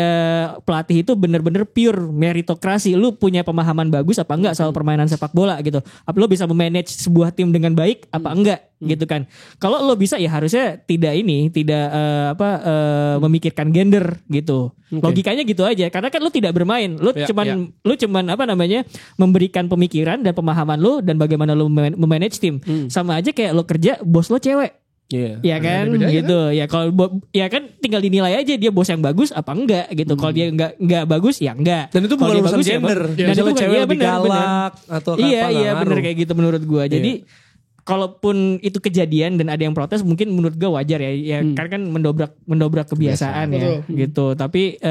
pelatih itu bener-bener pure meritokrasi. Lu punya pemahaman bagus apa enggak soal permainan sepak bola gitu. Apa lu bisa memanage sebuah tim dengan baik apa enggak gitu kan. Kalau lu bisa ya harusnya tidak memikirkan gender gitu. Logikanya gitu aja. Karena kan lu tidak bermain. Lu cuman memberikan pemikiran dan pemahaman lu dan bagaimana lu memanage tim. Sama aja kayak lu kerja bos lu cewek. Ya kan gitu kan? Ya kalau ya kan tinggal dinilai aja dia bos yang bagus apa enggak gitu. Kalau dia enggak bagus ya enggak. Dan itu bukan urusan gender. Dan itu cewek lebih galak atau iya bener kayak gitu menurut gua. Jadi kalaupun itu kejadian dan ada yang protes mungkin menurut gua wajar ya karena kan mendobrak kebiasaan ya gitu. Tapi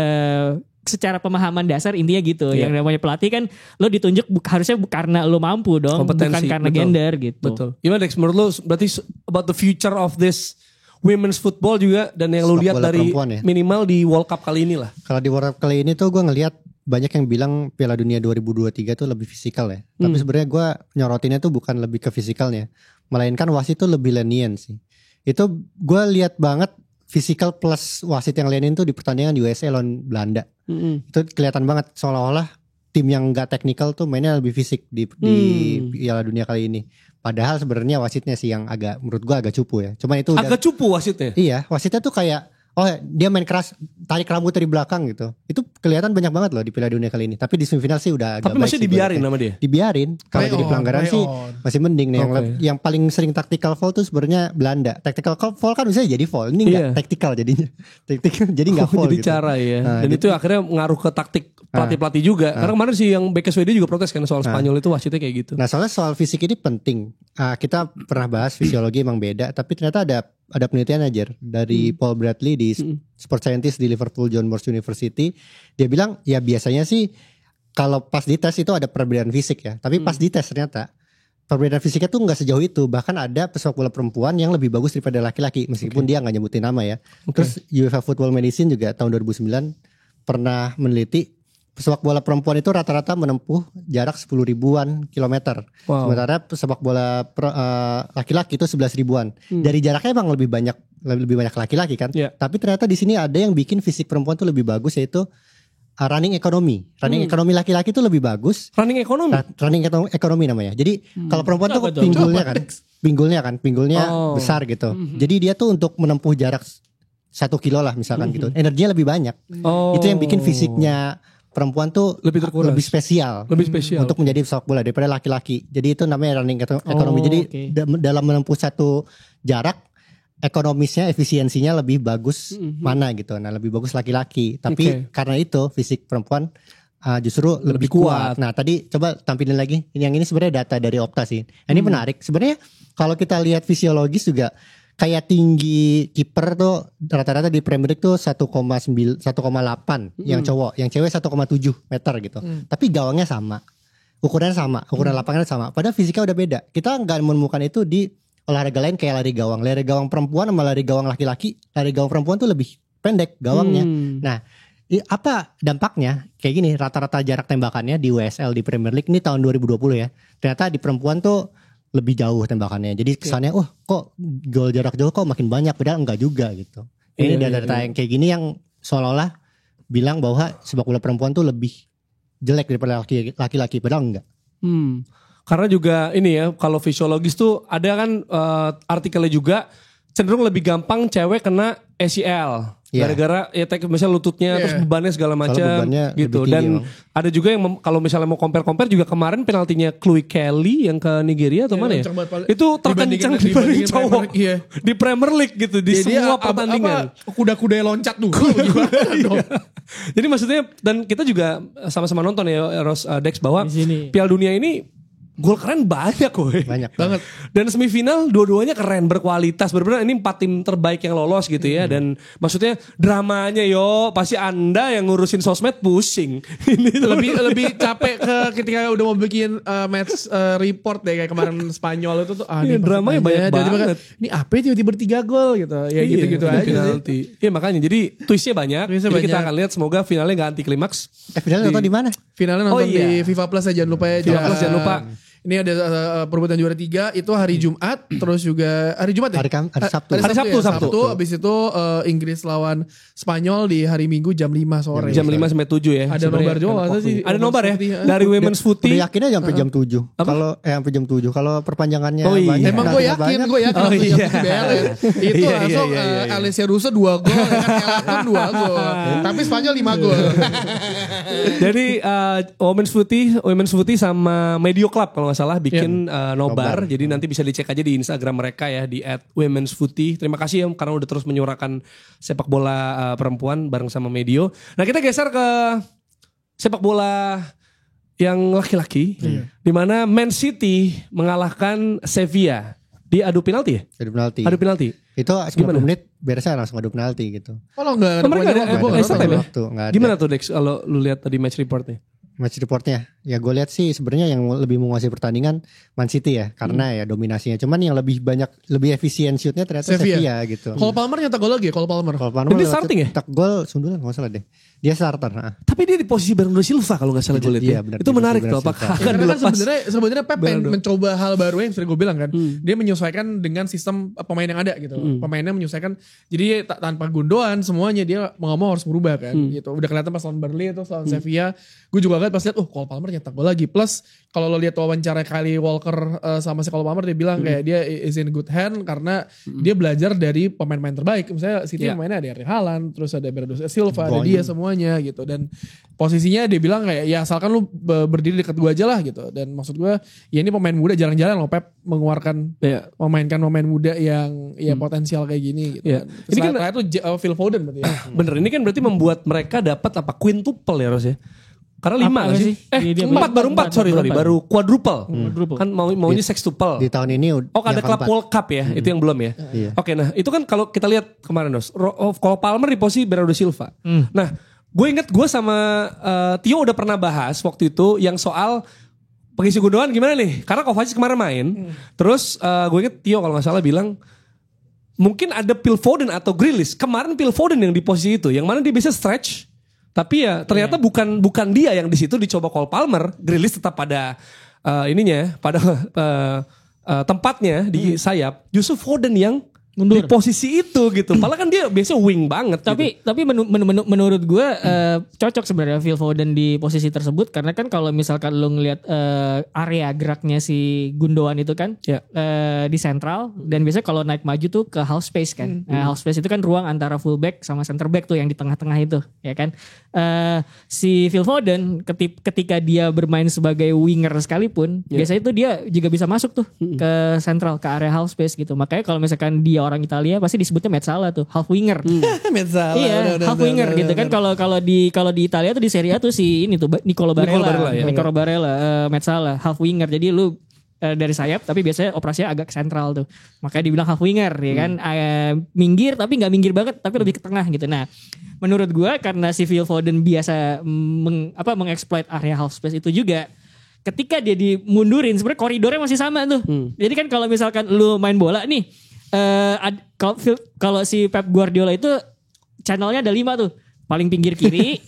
secara pemahaman dasar intinya gitu. Yang namanya pelatih kan lo ditunjuk harusnya karena lo mampu dong, kompetensi, bukan karena gender gitu. Betul. Gimana Dex, menurut lo berarti about the future of this women's football juga dan yang lo lihat dari minimal di World Cup kali ini lah. Kalau di World Cup kali ini tuh gue ngelihat banyak yang bilang Piala Dunia 2023 tuh lebih fisikal ya. Tapi sebenarnya gue nyorotinnya tuh bukan lebih ke fisikalnya, melainkan wasit tuh lebih lenient sih. Itu gue lihat banget physical plus wasit yang lenient tuh di pertandingan USA lawan Belanda. Itu kelihatan banget seolah-olah tim yang gak teknikal tuh mainnya lebih fisik di Piala Dunia kali ini. Padahal sebenarnya wasitnya sih yang menurut gua agak cupu ya. Cuman itu agak cupu wasitnya. Iya, wasitnya tuh kayak dia main keras, tarik rambut dari belakang gitu. Itu kelihatan banyak banget loh di Piala Dunia kali ini. Tapi di semifinal sih udah agak. Tapi masih dibiarin sama dia. Dibiarin. Kalau jadi pelanggaran sih masih mending nih. Yang paling sering tactical foul tuh sebenarnya Belanda. Tactical foul kan bisa jadi foul. Ini enggak tactical jadinya. Tactical jadi enggak foul jadi gitu. Cara ya. Nah, dan itu akhirnya ngaruh ke taktik pelatih-pelatih juga. Karena kemarin sih yang bek Swedia juga protes kan soal Spanyol itu wasitnya kayak gitu. Nah, soalnya soal fisik ini penting. Kita pernah bahas fisiologi emang beda, tapi ternyata ada penelitian aja dari Paul Bradley di sport scientist di Liverpool John Moores University. Dia bilang ya biasanya sih kalau pas dites itu ada perbedaan fisik ya, tapi pas dites ternyata perbedaan fisiknya tuh nggak sejauh itu. Bahkan ada pesepak bola perempuan yang lebih bagus daripada laki-laki meskipun dia nggak nyebutin nama ya. Terus UEFA Football Medicine juga tahun 2009 pernah meneliti pesepak bola perempuan itu rata-rata menempuh jarak 10 ribuan kilometer. Sementara pesepak bola laki-laki itu 11 ribuan. Dari jaraknya emang lebih banyak laki-laki kan. Tapi ternyata di sini ada yang bikin fisik perempuan tuh lebih bagus, yaitu running economy. Running economy laki-laki itu lebih bagus. Running economy? Running economy namanya. Jadi kalau perempuan tuh pinggulnya besar gitu. Jadi dia tuh untuk menempuh jarak 1 kilo lah misalkan gitu. Energinya lebih banyak. Itu yang bikin fisiknya perempuan tuh lebih spesial untuk menjadi sepak bola daripada laki-laki. Jadi itu namanya running economy. Jadi dalam menempuh satu jarak, ekonomisnya, efisiensinya lebih bagus mana gitu. Nah, lebih bagus laki-laki. Tapi karena itu fisik perempuan justru lebih kuat. Nah, tadi coba tampilin lagi. Yang ini sebenarnya data dari Opta sih. Nah, ini menarik. Sebenarnya kalau kita lihat fisiologis juga kayak tinggi kiper tuh rata-rata di Premier League tuh 1,8 yang cowok, yang cewek 1,7 meter gitu. Tapi gawangnya sama. Ukuran lapangannya sama. Padahal fisiknya udah beda. Kita nggak menemukan itu di olahraga lain kayak lari gawang. Lari gawang perempuan sama lari gawang laki-laki. Lari gawang perempuan tuh lebih pendek gawangnya. Nah, apa dampaknya? Kayak gini, rata-rata jarak tembakannya di WSL di Premier League ini tahun 2020 ya. Ternyata di perempuan tuh lebih jauh tembakannya. Jadi kesannya kok gol jarak jauh kok makin banyak, padahal enggak juga gitu. Ini data yang kayak gini yang seolah-olah bilang bahwa sepak bola perempuan tuh lebih jelek daripada laki-laki, padahal enggak. Karena juga ini ya, kalau fisiologis tuh ada kan artikelnya juga cenderung lebih gampang cewek kena ACL. Gara-gara ya misalnya lututnya terus bebannya segala macam gitu. Dan ada juga yang kalau misalnya mau compare juga kemarin penaltinya Chloe Kelly yang ke Nigeria atau mana ya? Itu terkencang dibanding cowok di Premier League gitu di semua pertandingan. Kuda-kuda yang loncat tuh. Jadi maksudnya dan kita juga sama-sama nonton ya Dex bahwa Piala Dunia ini gol keren banyak woy. Banyak banget. Dan semifinal dua-duanya keren, berkualitas. Benar-benar ini 4 tim terbaik yang lolos gitu ya. Dan maksudnya dramanya pasti Anda yang ngurusin sosmed pusing. Ini lebih capek ketika udah mau bikin match report deh kayak kemarin Spanyol itu tuh. Ini dramanya banyak banget. Ini apa tiba-tiba 3 gol gitu. Ya gitu-gitu aja penalti. Iya makanya jadi twistnya banyak. Jadi kita akan lihat semoga finalnya gak anti klimaks. Finalnya nonton di mana? Finalnya nonton di FIFA Plus ya, jangan lupa ya. FIFA Plus jangan lupa. Ini ada perebutan juara 3 itu hari Jumat, terus juga hari Jumat ya? Hari Sabtu. Hari Sabtu. Abis itu Inggris lawan Spanyol di hari Minggu jam 5 sore. Jam 5 sampai 7 ya. Ada nobar juga sih. Ada nobar ya dari Women's Footy. Udah yakinnya sampai jam 7. Kalau sampai jam 7. Kalau perpanjangannya banyak. Emang gue yakin Itu langsung Alessia Russo 2 gol, Elton 2 gol. Tapi Spanyol 5 gol. Jadi Women's Footy sama Medio Club kalau nggak salah bikin nobar. Jadi nanti bisa dicek aja di Instagram mereka ya di @womensfooty. Terima kasih ya karena udah terus menyuarakan sepak bola perempuan bareng sama Medio. Nah kita geser ke sepak bola yang laki-laki, di mana Man City mengalahkan Sevilla di adu penalti ya? Adu penalti. Itu 90 menit beresnya langsung adu penalti gitu. Kalau enggak ada gimana tuh Dex kalau lu lihat tadi match reportnya? Match reportnya ya gue lihat sih sebenarnya yang lebih menguasai pertandingan Man City ya karena ya dominasinya, cuman yang lebih efisien shootnya ternyata Sevilla gitu. Cole Palmer nyetak gol lagi ya Cole Palmer. Dia starting ya? Nyetak gol sundulan nggak salah deh. Dia starter. Tapi dia di posisi Bernardo Silva kalau nggak salah gue lihat. Iya, itu menarik tuh apakah akan dilepas? Sebenarnya Pep mencoba hal baru yang seperti gue bilang kan. Dia menyesuaikan dengan sistem pemain yang ada gitu. Pemainnya menyesuaikan. Jadi tanpa Gundogan semuanya dia mau nggak mau harus berubah kan gitu. Udah kelihatan pas lawan Burnley itu lawan Sevilla. Gue juga lihat pas lihat Cole Palmer nyetak gol lagi. Plus kalau lo lihat wawancara Kyle Walker sama si Cole Palmer dia bilang kayak dia is in good hand karena dia belajar dari pemain-pemain terbaik. Misalnya City pemainnya ada Erling Haaland, terus ada Bernardo Silva, ada dia semuanya gitu. Dan posisinya dia bilang kayak ya asalkan lu berdiri dekat gue aja lah gitu. Dan maksud gue ya ini pemain muda jarang-jarang loh Pep mengeluarkan memainkan pemain muda yang ya potensial kayak gini gitu. Ini kan itu Phil Foden berarti ya. Bener, ini kan berarti membuat mereka dapat quintuple ya Ros ya. Karena 5 gak sih? 4 baru quadruple. Kan maunya sextuple. Di tahun ini ada Club World Cup ya, itu yang belum ya. Oke, nah itu kan kalau kita lihat kemarin Cole Palmer di posisi Bernardo Silva. Nah, gue inget gue sama Tio udah pernah bahas waktu itu yang soal pengisi Gundogan gimana nih? Karena Kovacic kemarin main. Terus gue inget Tio kalau gak salah bilang mungkin ada Phil Foden atau Grealish. Kemarin Phil Foden yang di posisi itu, yang mana dia bisa stretch. Tapi ya ternyata bukan dia yang di situ dicoba Cole Palmer. Grealish tetap pada pada tempatnya di sayap. Justru Foden yang mundur di posisi itu gitu. Padahal kan dia biasanya wing banget. Tapi menurut gue cocok sebenarnya Phil Foden di posisi tersebut karena kan kalau misalkan lu ngelihat area geraknya si Gundogan itu kan di sentral dan biasanya kalau naik maju tuh ke half space kan. Half space itu kan ruang antara fullback sama center back tuh yang di tengah-tengah itu ya kan. Si Phil Foden ketika dia bermain sebagai winger sekalipun biasanya itu dia juga bisa masuk tuh ke sentral ke area half space gitu. Makanya kalau misalkan dia orang Italia pasti disebutnya Mezzala tuh, half winger. Mezzala. Iya, half winger gitu kan. Kalau di Italia tuh di Serie A tuh si ini tuh Nicolo Barella, Mezzala, half winger. Jadi lu dari sayap tapi biasanya operasinya agak sentral tuh. Makanya dibilang half winger ya kan. Minggir tapi nggak minggir banget tapi lebih ke tengah gitu. Nah, menurut gua karena si Phil Foden biasa mengeksploit area half space itu juga ketika dia dimundurin sebenarnya koridornya masih sama tuh. Jadi kan kalau misalkan lu main bola nih kalau si Pep Guardiola itu channelnya ada 5 tuh. Paling pinggir kiri,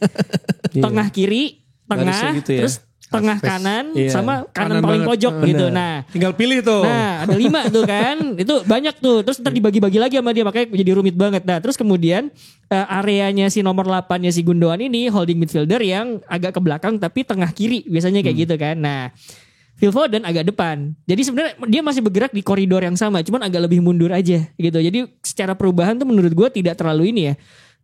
tengah kiri, tengah, gitu ya? Terus tengah kanan Iya. sama kanan Kanan paling banget. pojok gitu. Bener. Nah, Tinggal pilih tuh. Nah ada 5 tuh kan. Itu banyak tuh. Terus ntar dibagi-bagi lagi sama dia. Makanya jadi rumit banget. Nah terus kemudian areanya si nomor 8-nya si Gundogan ini holding midfielder yang agak ke belakang tapi tengah kiri. Biasanya kayak gitu kan. Nah Phil Foden agak depan. Jadi sebenarnya dia masih bergerak di koridor yang sama. Cuman agak lebih mundur aja gitu. Jadi secara perubahan tuh menurut gue tidak terlalu ini ya.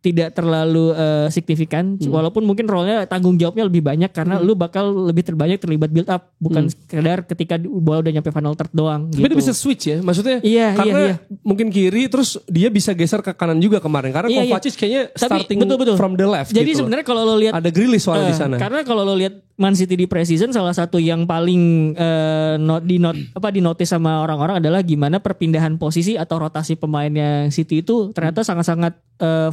Tidak terlalu signifikan. Walaupun mungkin role-nya tanggung jawabnya lebih banyak. Karena lu bakal lebih terlibat build up. Bukan sekedar ketika bola udah nyampe final third doang. Tapi gitu. dia bisa switch ya, maksudnya Iya, karena iya. mungkin kiri terus dia bisa geser ke kanan juga kemarin karena Iya, iya. Kovacic kayaknya Tapi, starting betul. from the left. Jadi gitu. sebenarnya kalau lo lihat ada Grealish soalnya di sana. Karena kalau lo lihat Man City di preseason salah satu yang paling di notice sama orang-orang adalah gimana perpindahan posisi atau rotasi pemainnya City itu ternyata sangat-sangat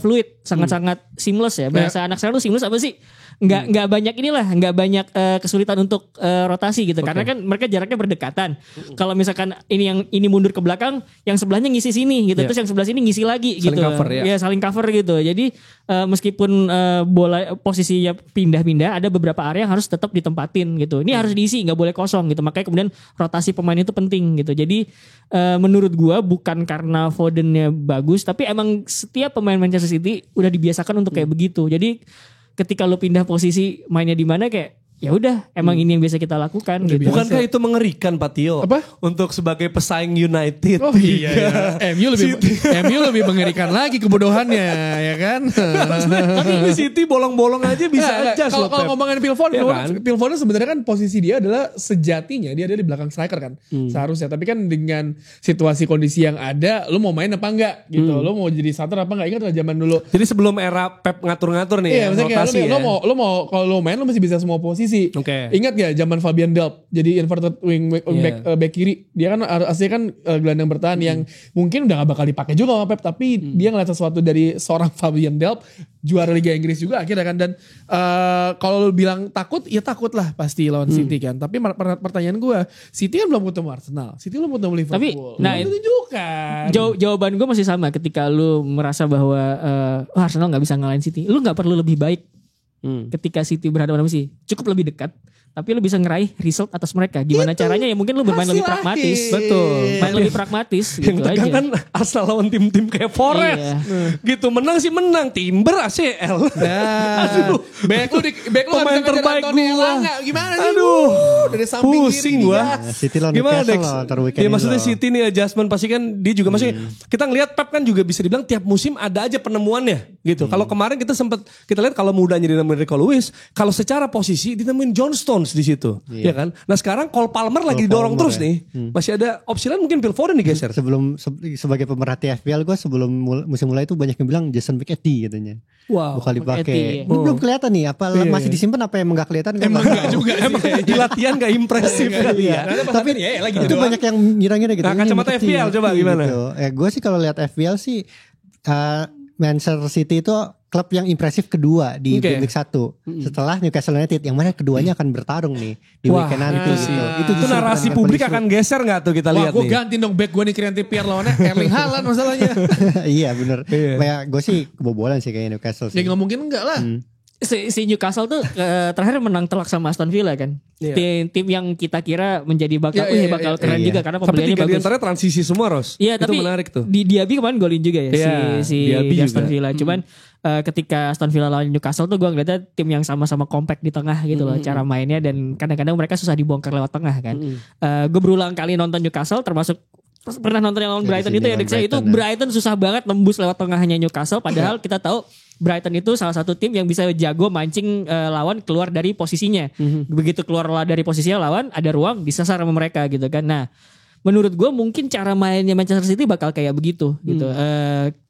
fluid, sangat-sangat seamless ya. Bahasa anak sekarang tuh seamless apa sih? Nggak banyak nggak banyak kesulitan untuk rotasi gitu. Karena kan mereka jaraknya berdekatan. Kalau misalkan ini mundur ke belakang, yang sebelahnya ngisi sini gitu. Terus yang sebelah sini ngisi lagi Saling gitu. cover, ya. Saling cover gitu. Jadi meskipun bola posisinya pindah-pindah, ada beberapa area yang harus tetap ditempatin gitu. Ini harus diisi, nggak boleh kosong gitu. Makanya kemudian rotasi pemain itu penting gitu. Jadi menurut gua bukan karena Fodennya bagus, tapi emang setiap pemain Manchester City udah dibiasakan untuk kayak begitu. Jadi ketika lu pindah posisi mainnya di mana kayak ya udah emang ini yang biasa kita lakukan gitu. Bukankah itu mengerikan Pak Tio? Apa? Untuk sebagai pesaing United. Oh iya. MU lebih mengerikan lagi kebodohannya ya kan. Tapi di City bolong-bolong aja bisa adjust Kalau loh Pep. ngomongin Phil Foden, Iya kan? Phil Foden sebenarnya kan posisi dia adalah sejatinya dia ada di belakang striker kan seharusnya. Tapi kan dengan situasi kondisi yang ada, lu mau main apa enggak gitu, lu mau jadi starter apa enggak? Ingat lah zaman dulu. Jadi sebelum era Pep ngatur-ngatur nih Iya, ya, maksudnya kayak rotasi ya. lu mau kalau lu main lu masih bisa semua posisi. Oke. Ingat gak zaman Fabian Delp jadi inverted back kiri. Dia kan aslinya kan gelandang bertahan yang mungkin udah gak bakal dipakai juga sama Pep, tapi dia ngeliat sesuatu dari seorang Fabian Delp, juara Liga Inggris juga akhirnya kan. Dan kalau lu bilang takut, ya takut lah pasti lawan City kan. Tapi pertanyaan gue, City kan belum ketemu Arsenal, City belum ketemu Liverpool. Tapi, nah, itu tunjukkan. Jawaban gue masih sama ketika lu merasa bahwa Arsenal nggak bisa ngalahin City. Lu nggak perlu lebih baik ketika City berhadapan sama City. Cukup lebih dekat. Tapi lu bisa ngeraih result atas mereka. Gimana caranya ya mungkin lu bermain lebih pragmatis. Betul. Main lebih pragmatis Yang gitu tegang aja. kan Arsenal lawan tim-tim kayak Forest. Iya. Gitu menang sih menang. Timber ACL. Nah, back lu Pemain terbaik gua. Gimana sih? Aduh, Dari samping pusing kiri gua. dia. City lawan Gimana Newcastle Dex? loh, ntar weekend Ya ini maksudnya loh. City nih adjustment pasti kan dia juga maksudnya kita ngelihat Pep kan juga bisa dibilang tiap musim ada aja penemuannya gitu. Kalau kemarin kita lihat kalau mudanya ditemuin Rico Lewis, kalau secara posisi ditemuin John Stones di situ, ya kan? Nah sekarang Cole Palmer lagi didorong Palmer terus ya. nih. Masih ada opsi lain mungkin Phil Foden digeser. Sebagai pemerhati FPL gue sebelum musim mulai itu banyak yang bilang Jason McAtee katanya. Wow. Bakal McAtee. dipakai. Ini belum kelihatan nih apa masih disimpan apa emang gak kelihatan? Emang enggak juga sih. Emang di latihan gak impresif kali ya. Tapi ya lagi itu banyak yang ngira-ngira gitu. Nah, Ini kacamata McAtee, FPL coba McAtee gimana? Gitu. Gue sih kalau lihat FPL sih Manchester City itu klub yang impresif kedua di Oke. Premier League 1 setelah Newcastle United yang mana keduanya akan bertarung nih di Wah, weekend nanti itu sih. gitu. Itu narasi publik akan geser gak tuh kita Wah, lihat gue nih. ganti dong back gue nih Krianti Pierre lawannya Erling Haaland masalahnya. Iya bener. Iya. Kayak gue sih kebobolan sih kayaknya Newcastle Ya sih. nggak mungkin enggak lah. Si Newcastle tuh terakhir menang telak sama Aston Villa kan. Iya. Tim yang kita kira menjadi bakal Iya, bakal iya, keren iya. juga karena Tapi pembeliannya tiga di bagus. antaranya transisi semua Ros. Iya, Itu tapi menarik tuh. Di Diaby kemarin golin juga ya Iya, si Diaby Aston juga. Villa. Cuman ketika Aston Villa lawan Newcastle tuh gue ngeliatnya tim yang sama-sama compact di tengah gitu loh cara mainnya, dan kadang-kadang mereka susah dibongkar lewat tengah kan. Gue berulang kali nonton Newcastle, termasuk pernah nonton yang lawan Brighton di itu sini ya lawan Dex, itu Brighton, ya. Brighton susah banget nembus lewat tengahnya Newcastle, padahal kita tahu Brighton itu salah satu tim yang bisa jago mancing lawan keluar dari posisinya. Begitu keluar dari posisinya lawan ada ruang disasar sama mereka gitu kan. Nah, menurut gue mungkin cara mainnya Manchester City bakal kayak begitu gitu.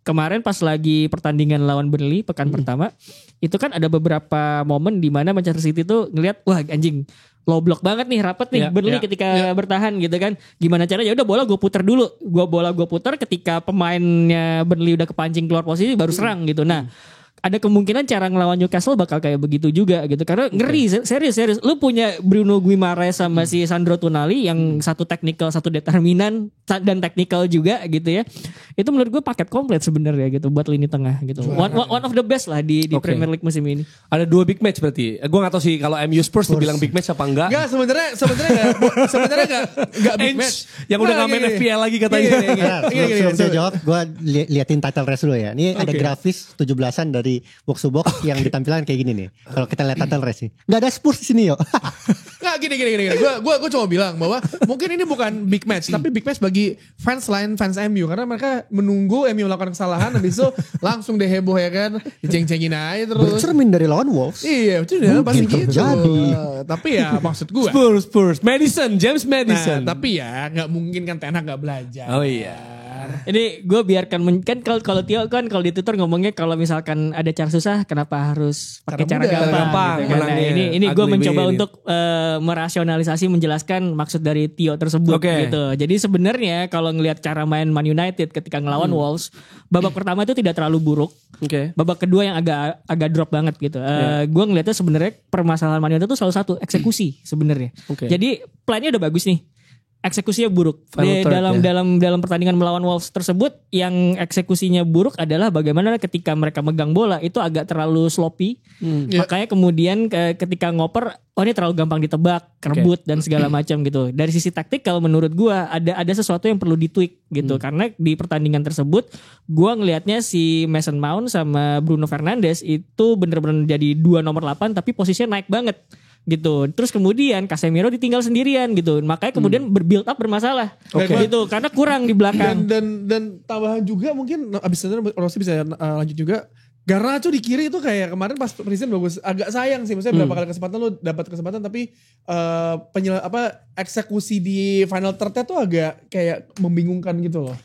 Kemarin pas lagi pertandingan lawan Burnley pekan pertama, itu kan ada beberapa momen di mana Manchester City tuh ngelihat wah anjing low block banget nih, rapet nih Burnley ketika bertahan gitu kan. Gimana caranya? Ya udah bola gue putar dulu. Bola gue putar ketika pemainnya Burnley udah kepancing keluar posisi baru serang gitu. Nah, ada kemungkinan cara ngelawan Newcastle bakal kayak begitu juga gitu. Karena ngeri, serius. Lu punya Bruno Guimaraes sama si Sandro Tonali yang satu technical, satu determinan dan technical juga gitu ya. Itu menurut gue paket komplit sebenarnya gitu buat lini tengah gitu. One of the best lah di Premier League musim ini. Ada 2 big match berarti. Gue gak tahu sih kalau MU Spurs dibilang big match apa enggak. Enggak, sebenarnya enggak big match. Yang udah gak main FPL lagi katanya. Sebelum saya jawab, gue liatin title race dulu ya. Ini ada grafis 17-an dari box to box yang ditampilkan kayak gini nih. Kalau kita lihat title race nih, nggak ada Spurs di sini yo. Nggak gini. Gue cuma bilang bahwa mungkin ini bukan big match, tapi big match bagi fans lain, fans MU, karena mereka menunggu MU melakukan kesalahan, habis itu langsung deh heboh ya kan, diceng-cengin aja terus. Bercermin dari lawan Wolves. Iya, itu udah pasti gitu. Tapi ya maksud gue. Spurs, James Madison. Nah, tapi ya nggak mungkin kan Ten Hag nggak belajar. Oh iya. Ini gue biarkan kan kalau Tio kan kalau di Twitter ngomongnya kalau misalkan ada cara susah kenapa harus pakai cara gampang gitu kan. Nah, ini gue mencoba untuk merasionalisasi menjelaskan maksud dari Tio tersebut gitu. Jadi sebenarnya kalau ngelihat cara main Man United ketika ngelawan Wolves, babak pertama itu tidak terlalu buruk. Babak kedua yang agak drop banget gitu. Gue ngelihatnya sebenarnya permasalahan Man United itu selalu satu, eksekusi sebenarnya. Jadi plannya udah bagus nih. Eksekusinya buruk. Dalam pertandingan melawan Wolves tersebut yang eksekusinya buruk adalah bagaimana ketika mereka megang bola itu agak terlalu sloppy. Makanya kemudian ketika ngoper ini terlalu gampang ditebak, kerebut dan segala macam gitu. Dari sisi taktikal menurut gua ada sesuatu yang perlu ditweak gitu. Karena di pertandingan tersebut gua ngelihatnya si Mason Mount sama Bruno Fernandes itu bener-bener jadi 2 nomor 8 tapi posisinya naik banget. Gitu. Terus kemudian Casemiro ditinggal sendirian gitu. Makanya kemudian berbuild up bermasalah. Gitu. Karena kurang di belakang. Dan tambahan juga mungkin abis itu Rossi bisa lanjut juga. Garnacho di kiri itu kayak kemarin pas presiden bagus. Agak sayang sih. Maksudnya berapa kali kesempatan lu dapat kesempatan tapi eksekusi di final third-nya tuh agak kayak membingungkan gitu loh.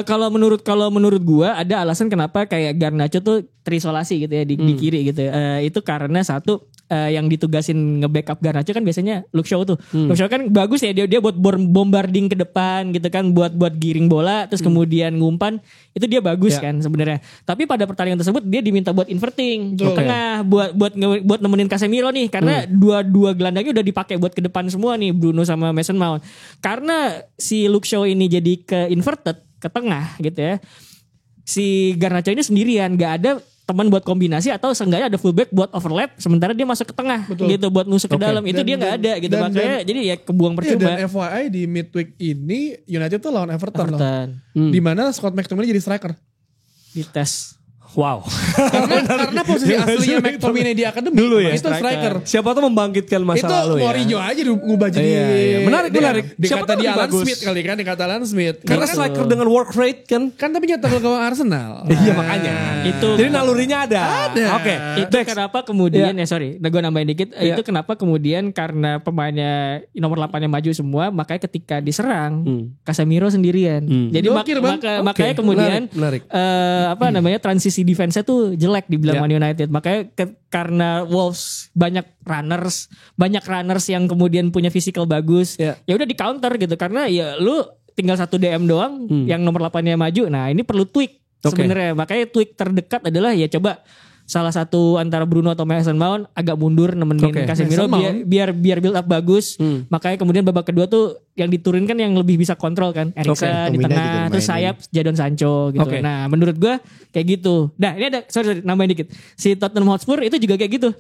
Kalau menurut gua ada alasan kenapa kayak Garnacho tuh terisolasi gitu ya di kiri gitu. Itu karena satu yang ditugasin nge-backup Garnacho kan biasanya Luke Shaw tuh. Luke Shaw kan bagus ya dia buat bombarding ke depan gitu kan, buat giring bola terus kemudian ngumpan, itu dia bagus kan sebenarnya. Tapi pada pertandingan tersebut dia diminta buat inverting ke tengah buat nemenin Casemiro nih karena dua gelandangnya udah dipakai buat ke depan semua nih, Bruno sama Mason Mount. Karena si Luke Shaw ini jadi ke inverted ke tengah gitu ya. Si Garnacho ini sendirian, gak ada teman buat kombinasi atau seenggaknya ada fullback buat overlap sementara dia masuk ke tengah gitu buat nusuk ke dalam. Itu dia nggak ada gitu makanya jadi ya kebuang percuma. Dan FYI di midweek ini United tuh lawan Everton. Loh. Di mana Scott McTominay jadi striker. Dites. Wow. karena posisi aslinya McTominay di akademi dulu ya, itu striker. Siapa tuh membangkitkan masa lalu ya. Itu Mourinho aja ngubah jadi. Menarik. Dikata dia Alan Smith kali kan, dikata Alan Smith. Karena striker dengan work rate kan tapi nyetak ke Arsenal. Iya makanya. Itu jadi nalurinya ada. Oke. Itu kenapa kemudian gue nambahin dikit. Itu kenapa kemudian karena pemainnya nomor 8-nya maju semua, makanya ketika diserang Casemiro sendirian. Jadi makanya kemudian transisi defense-nya tuh jelek dibilang Man United. Makanya karena Wolves banyak runners yang kemudian punya physical bagus. Ya udah di counter gitu karena ya lu tinggal satu DM doang yang nomor 8-nya maju. Nah, ini perlu tweak sebenarnya. Makanya tweak terdekat adalah ya coba salah satu antara Bruno atau Mason Mount agak mundur nemenin Casemiro biar build up bagus. Makanya kemudian babak kedua tuh yang diturunkan yang lebih bisa kontrol kan. Eriksen di tengah terus sayap Jadon Sancho gitu. Nah, menurut gue kayak gitu. Nah, ini ada sorry nambahin dikit. Si Tottenham Hotspur itu juga kayak gitu.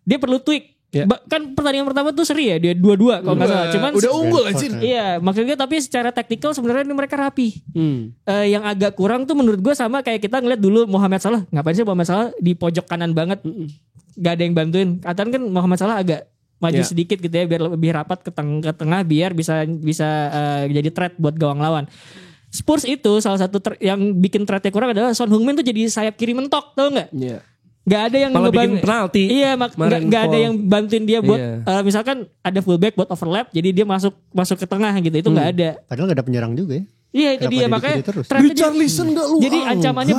Dia perlu tweak. Kan pertandingan pertama tuh seri ya, dia 2-2 kalau nggak salah. Cuman udah unggul aja. Iya, maksudnya tapi secara taktikal sebenarnya ini mereka rapi. Yang agak kurang tuh menurut gue sama kayak kita ngeliat dulu Mohamed Salah. Ngapain sih Mohamed Salah di pojok kanan banget? Gak ada yang bantuin. Katakan kan Mohamed Salah agak maju sedikit gitu ya biar lebih rapat ke tengah biar bisa jadi threat buat gawang lawan. Spurs itu salah satu yang bikin threatnya kurang adalah Son Heung-min tuh jadi sayap kiri mentok, tau nggak? Gak ada yang bikin penalti. Iya, gak ada yang bantuin dia buat misalkan ada fullback buat overlap, jadi dia masuk ke tengah gitu. Itu gak ada. Padahal gak ada penyerang juga ya. Iya, itu dia makanya Richarlison gak lu. Jadi ancamannya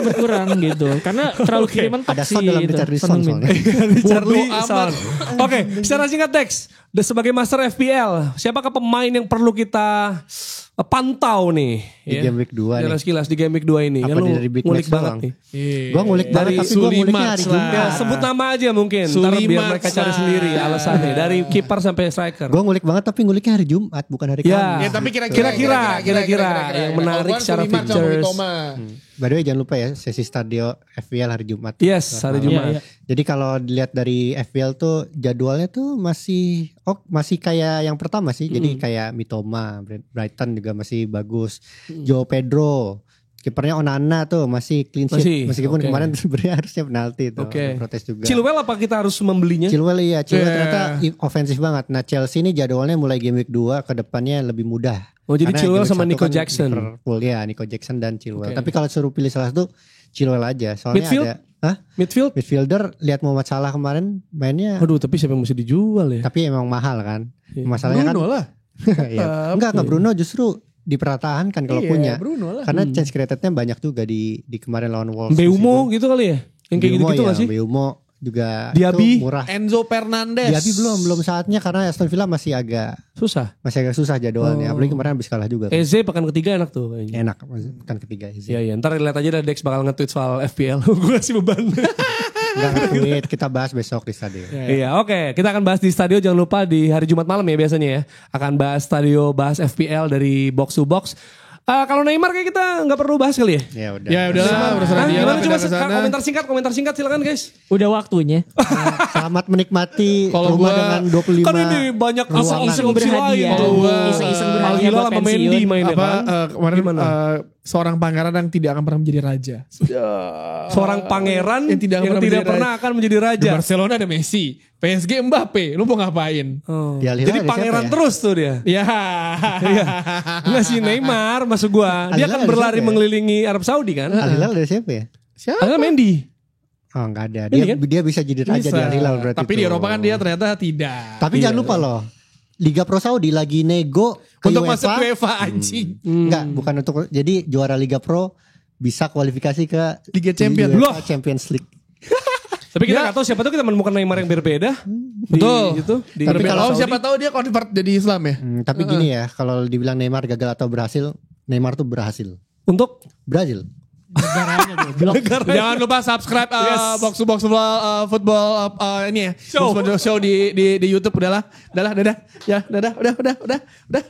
berkurang gitu. Karena terlalu kiri mentok ada sih. Son dalam Richarlison soalnya. Richarlison. Oke, secara singkat teks. Dan sebagai master FPL, siapakah pemain yang perlu kita pantau nih? Di game week 2 Secara nih. sekilas di game week 2 ini. Apa Kan lu dari big ngulik match banget doang? nih. Gue ngulik banget Dari tapi gue nguliknya Sulimat hari lah. Jumat. Ya, sebut nama aja mungkin. Ntar biar Sulimat mereka cari lah. sendiri alasannya. Dari kiper sampai striker. Gue ngulik banget tapi nguliknya hari Jumat bukan hari Ya. Kamis. Ya tapi kira-kira Kira-kira yang menarik secara features. By the way jangan lupa ya sesi stadio FPL hari Jumat. Yes, hari Jumat. Iya. Jadi kalau dilihat dari FPL tuh jadwalnya tuh masih kayak yang pertama sih. Jadi kayak Mitoma, Brighton juga masih bagus. Joe Pedro, kipernya Onana tuh masih clean Masih, sheet. Meskipun oke. kemarin sebenarnya harusnya penalti tuh. Oke. Ada protes juga. Chilwell apa kita harus membelinya? Chilwell iya, Chilwell Yeah. ternyata ofensif banget. Nah Chelsea ini jadwalnya mulai game week 2 ke depannya lebih mudah. Oh, jadi Karena Chilwell game week sama 1 Nico kan Jackson. Liverpool ya, Nico Jackson dan Chilwell. Oke. Tapi kalau suruh pilih salah satu Chilwell aja. Soalnya Midfield? ada Midfield? midfielder lihat Muhammad Salah kemarin mainnya Aduh, tapi siapa yang mesti dijual ya? tapi emang mahal kan. Iya. Masalahnya Bruno kan lah. ya. Enggak Bruno justru dipertahankan kalau Iya, punya. Bruno lah. Karena chance creatednya banyak juga di kemarin lawan Wolves. Mbeumo gitu kali ya? Yang kayak gitu-gitu ya, gak sih? Mbeumo juga Diaby? itu murah. Enzo Fernandez. Diaby belum saatnya karena Aston Villa masih agak Susah. susah jadwalnya. Apalagi kemarin habis kalah juga. Eze pekan ketiga enak tuh kayaknya. Enak kan ketiga sih. Iya, ntar lihat aja Dex bakal nge-tweet soal FPL. Gue ngasih beban. Enggak nge-tweet, kita bahas besok di stadion. Iya, oke. Kita akan bahas di Stadio. Jangan lupa di hari Jumat malam ya biasanya ya. Akan bahas Stadio, bahas FPL dari box to box. Kalau Neymar kayak kita nggak perlu bahas kali ya. Ya udah. Ya udahlah, berserah dia lah, Gimana coba pindah ke sana. komentar singkat silakan guys. Udah waktunya. Selamat menikmati Kalau rumah gua- dengan 25 Kan ini banyak ruangan. Iseng berhadiah. Kalau gua Iseng-iseng Al berhadiah Hilal buat sama pensiun. Mendy mainnya Apa kan. kemarin Gimana? seorang pangeran yang tidak akan pernah menjadi raja. Seorang pangeran Yang tidak pernah menjadi pernah akan menjadi Di raja. Barcelona ada Messi, PSG Mbappe, lu mau ngapain? Oh. Di Al Hilal Jadi ada pangeran siapa ya? terus tuh dia. Ya. Enggak sih Neymar maksud gua. Dia Al Hilal kan ada berlari siapa ya? mengelilingi Arab Saudi kan. Al Hilal dari siapa ya? Siapa? Ada Mendy. Oh enggak ada. Ini Dia kan? dia bisa jadi raja di Al Hilal berarti. Tapi di tuh. Eropa kan dia ternyata tidak. Tapi jangan lupa loh. Liga Pro Saudi lagi nego ke Untuk UEFA. masuk UEFA anjing. Enggak, bukan untuk jadi juara Liga Pro bisa kualifikasi ke Liga Champion. UEFA Loh. Champions League. Tapi kita nggak tahu siapa tahu kita menemukan Neymar yang berbeda. Betul. Gitu, di Tapi Arab kalau Saudi. siapa tahu dia convert jadi Islam ya. Tapi gini ya, kalau dibilang Neymar gagal atau berhasil, Neymar tuh berhasil. Untuk Brazil. Negaranya goblok. Jangan lupa subscribe box to box football ini ya. Show. Show di YouTube udahlah. Dadah. Ya, dadah. Udah.